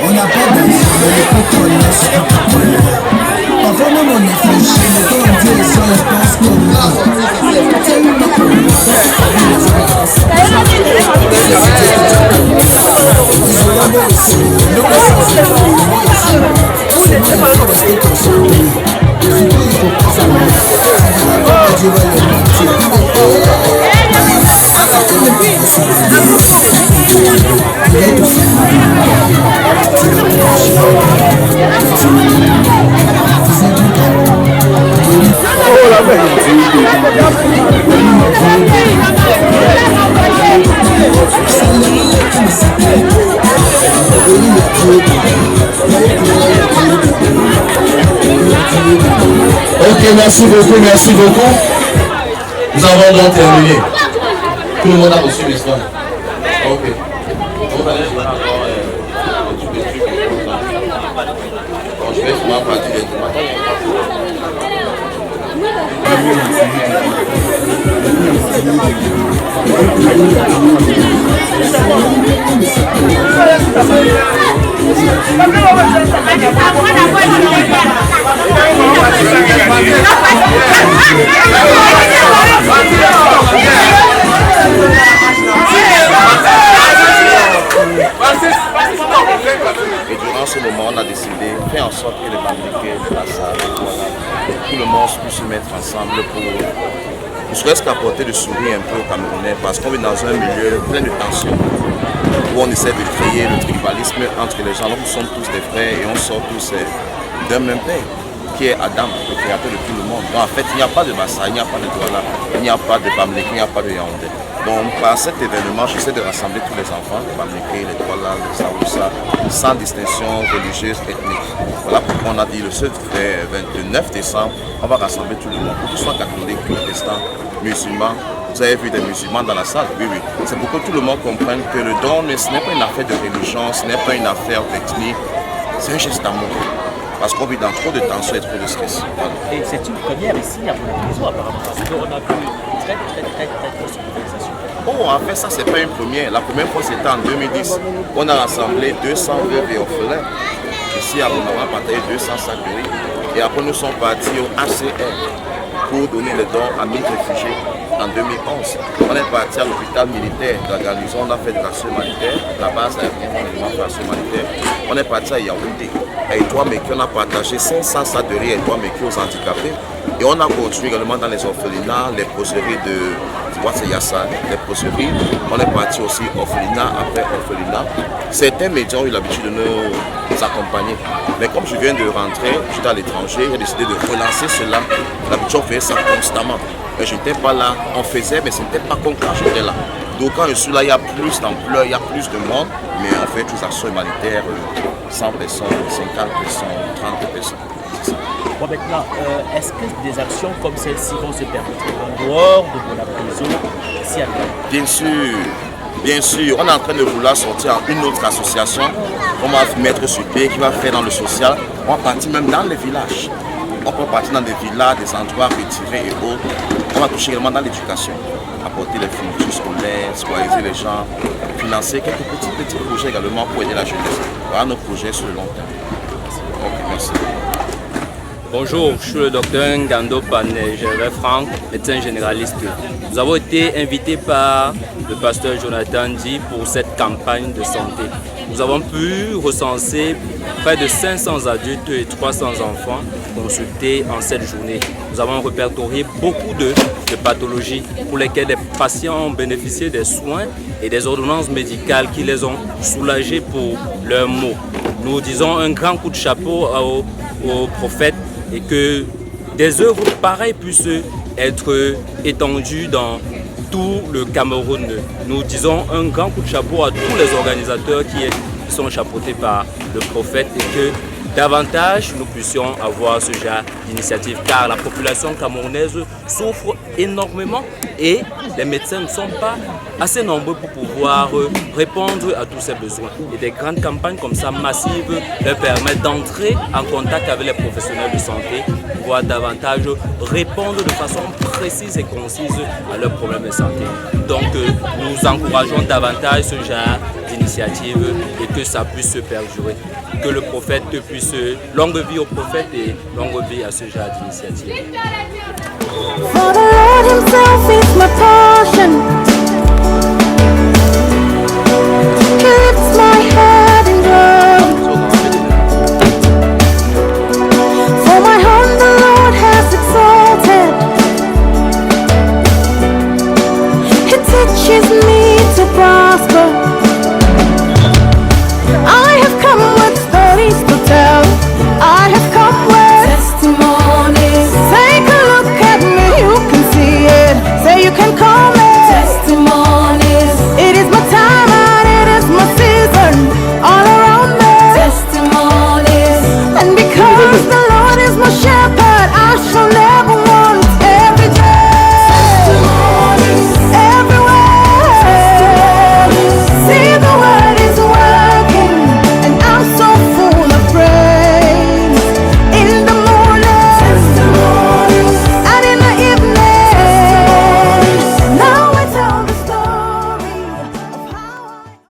On n'a pas dansé, mais les coups parfois même on est fâché, mais quand on dit les gens, on pense qu'on Ok, merci beaucoup. Nous avons donc terminé. Tout le monde a reçu les soins. Ok. Je vais souvent partir des tomates. Et durant ce moment, on a décidé de faire en sorte que les Bamileke, le Bassa, tout le monde puisse se mettre ensemble pour ne serait-ce qu'apporter le sourire un peu aux Camerounais, parce qu'on est dans un milieu plein de tensions où on essaie de créer le tribalisme entre les gens. Nous sommes tous des frères et on sort tous d'un même père, qui est Adam, le créateur de tout le monde. Donc en fait, il n'y a pas de Bassa, il n'y a pas de Douala, il n'y a pas de Bamileke, il n'y a pas de Yaoundé. Donc par cet événement, j'essaie de rassembler tous les enfants, les Bamileke, les Douala, les Saoussa, sans distinction religieuse, ethnique. Voilà pourquoi on a dit le 29 décembre, on va rassembler tout le monde, que ce soit catholique, protestant, musulman. Vous avez vu des musulmans dans la salle? Oui. C'est pour que tout le monde comprenne que le don, ce n'est pas une affaire de religion, ce n'est pas une affaire d'ethnie, c'est un geste d'amour. Parce qu'on vit dans trop de tensions et trop de stress. Voilà. Et c'est une première ici à Bonac-Maison apparemment, parce qu'on a vu une très grosse organisation. Oh, en fait, ça, c'est pas une première. La première fois, c'était en 2010. On a rassemblé 200 veuves et orphelins. ici à Bonaventure, on a partagé 200 sacs de riz. Et après, nous sommes partis au HCR pour donner les dons à 1000 réfugiés en 2011. On est parti à l'hôpital militaire de la garnison, on a fait de l'action humanitaire, la base aérienne, on a fait de l'action humanitaire. On est parti à Yaoundé. À Edouard-Meki, on a partagé 500 sacs de riz à Edouard-Meki aux handicapés. Et on a continué également dans les orphelinats, les poseries de Yassa, les poseries. On est parti aussi orphelinat après orphelinat. Certains médias ont eu l'habitude de nous accompagner. Mais comme je viens de rentrer, j'étais à l'étranger, j'ai décidé de relancer cela. L'habitude, on faisait ça constamment. Mais je n'étais pas là, on faisait, mais ce n'était pas comme quand j'étais là. Donc quand je suis là, il y a plus d'ampleur, il y a plus de monde, mais on fait toutes les actions humanitaires, 100 personnes, 50 personnes, 30 personnes. Bon, maintenant, est-ce que des actions comme celle-ci vont se permettre en dehors de Bonaventure ici à Lyon? Bien sûr, bien sûr. On est en train de vouloir sortir une autre association. On va mettre sur pied, qui va faire dans le social. On va partir même dans les villages. On peut partir dans des villas, des endroits retirés et autres. On va toucher également dans l'éducation. Apporter les fournitures scolaires, scolariser les gens, financer quelques petits projets également pour aider la jeunesse. Voilà nos projets sur le long terme. Ok, merci. Bonjour, je suis le docteur Ngando Pane Gervais Franck, médecin généraliste. Nous avons été invités par le pasteur Jonathan Di pour cette campagne de santé. Nous avons pu recenser près de 500 adultes et 300 enfants consultés en cette journée. Nous avons répertorié beaucoup de pathologies pour lesquelles les patients ont bénéficié des soins et des ordonnances médicales qui les ont soulagés pour leurs maux. Nous disons un grand coup de chapeau aux prophètes et que des œuvres pareilles puissent être étendues dans tout le Cameroun. Nous disons un grand coup de chapeau à tous les organisateurs qui sont chapeautés par le prophète et que davantage nous puissions avoir ce genre d'initiative car la population camerounaise souffre énormément et les médecins ne sont pas assez nombreux pour pouvoir répondre à tous ces besoins. Et des grandes campagnes comme ça massives leur permettent d'entrer en contact avec les professionnels de santé, pouvoir davantage répondre de façon précise et concise à leurs problèmes de santé. Donc nous encourageons davantage ce genre d'initiative et que ça puisse se perdurer. Que le prophète puisse, longue vie au prophète et longue vie à ce genre d'initiative. For the Lord himself is my portion.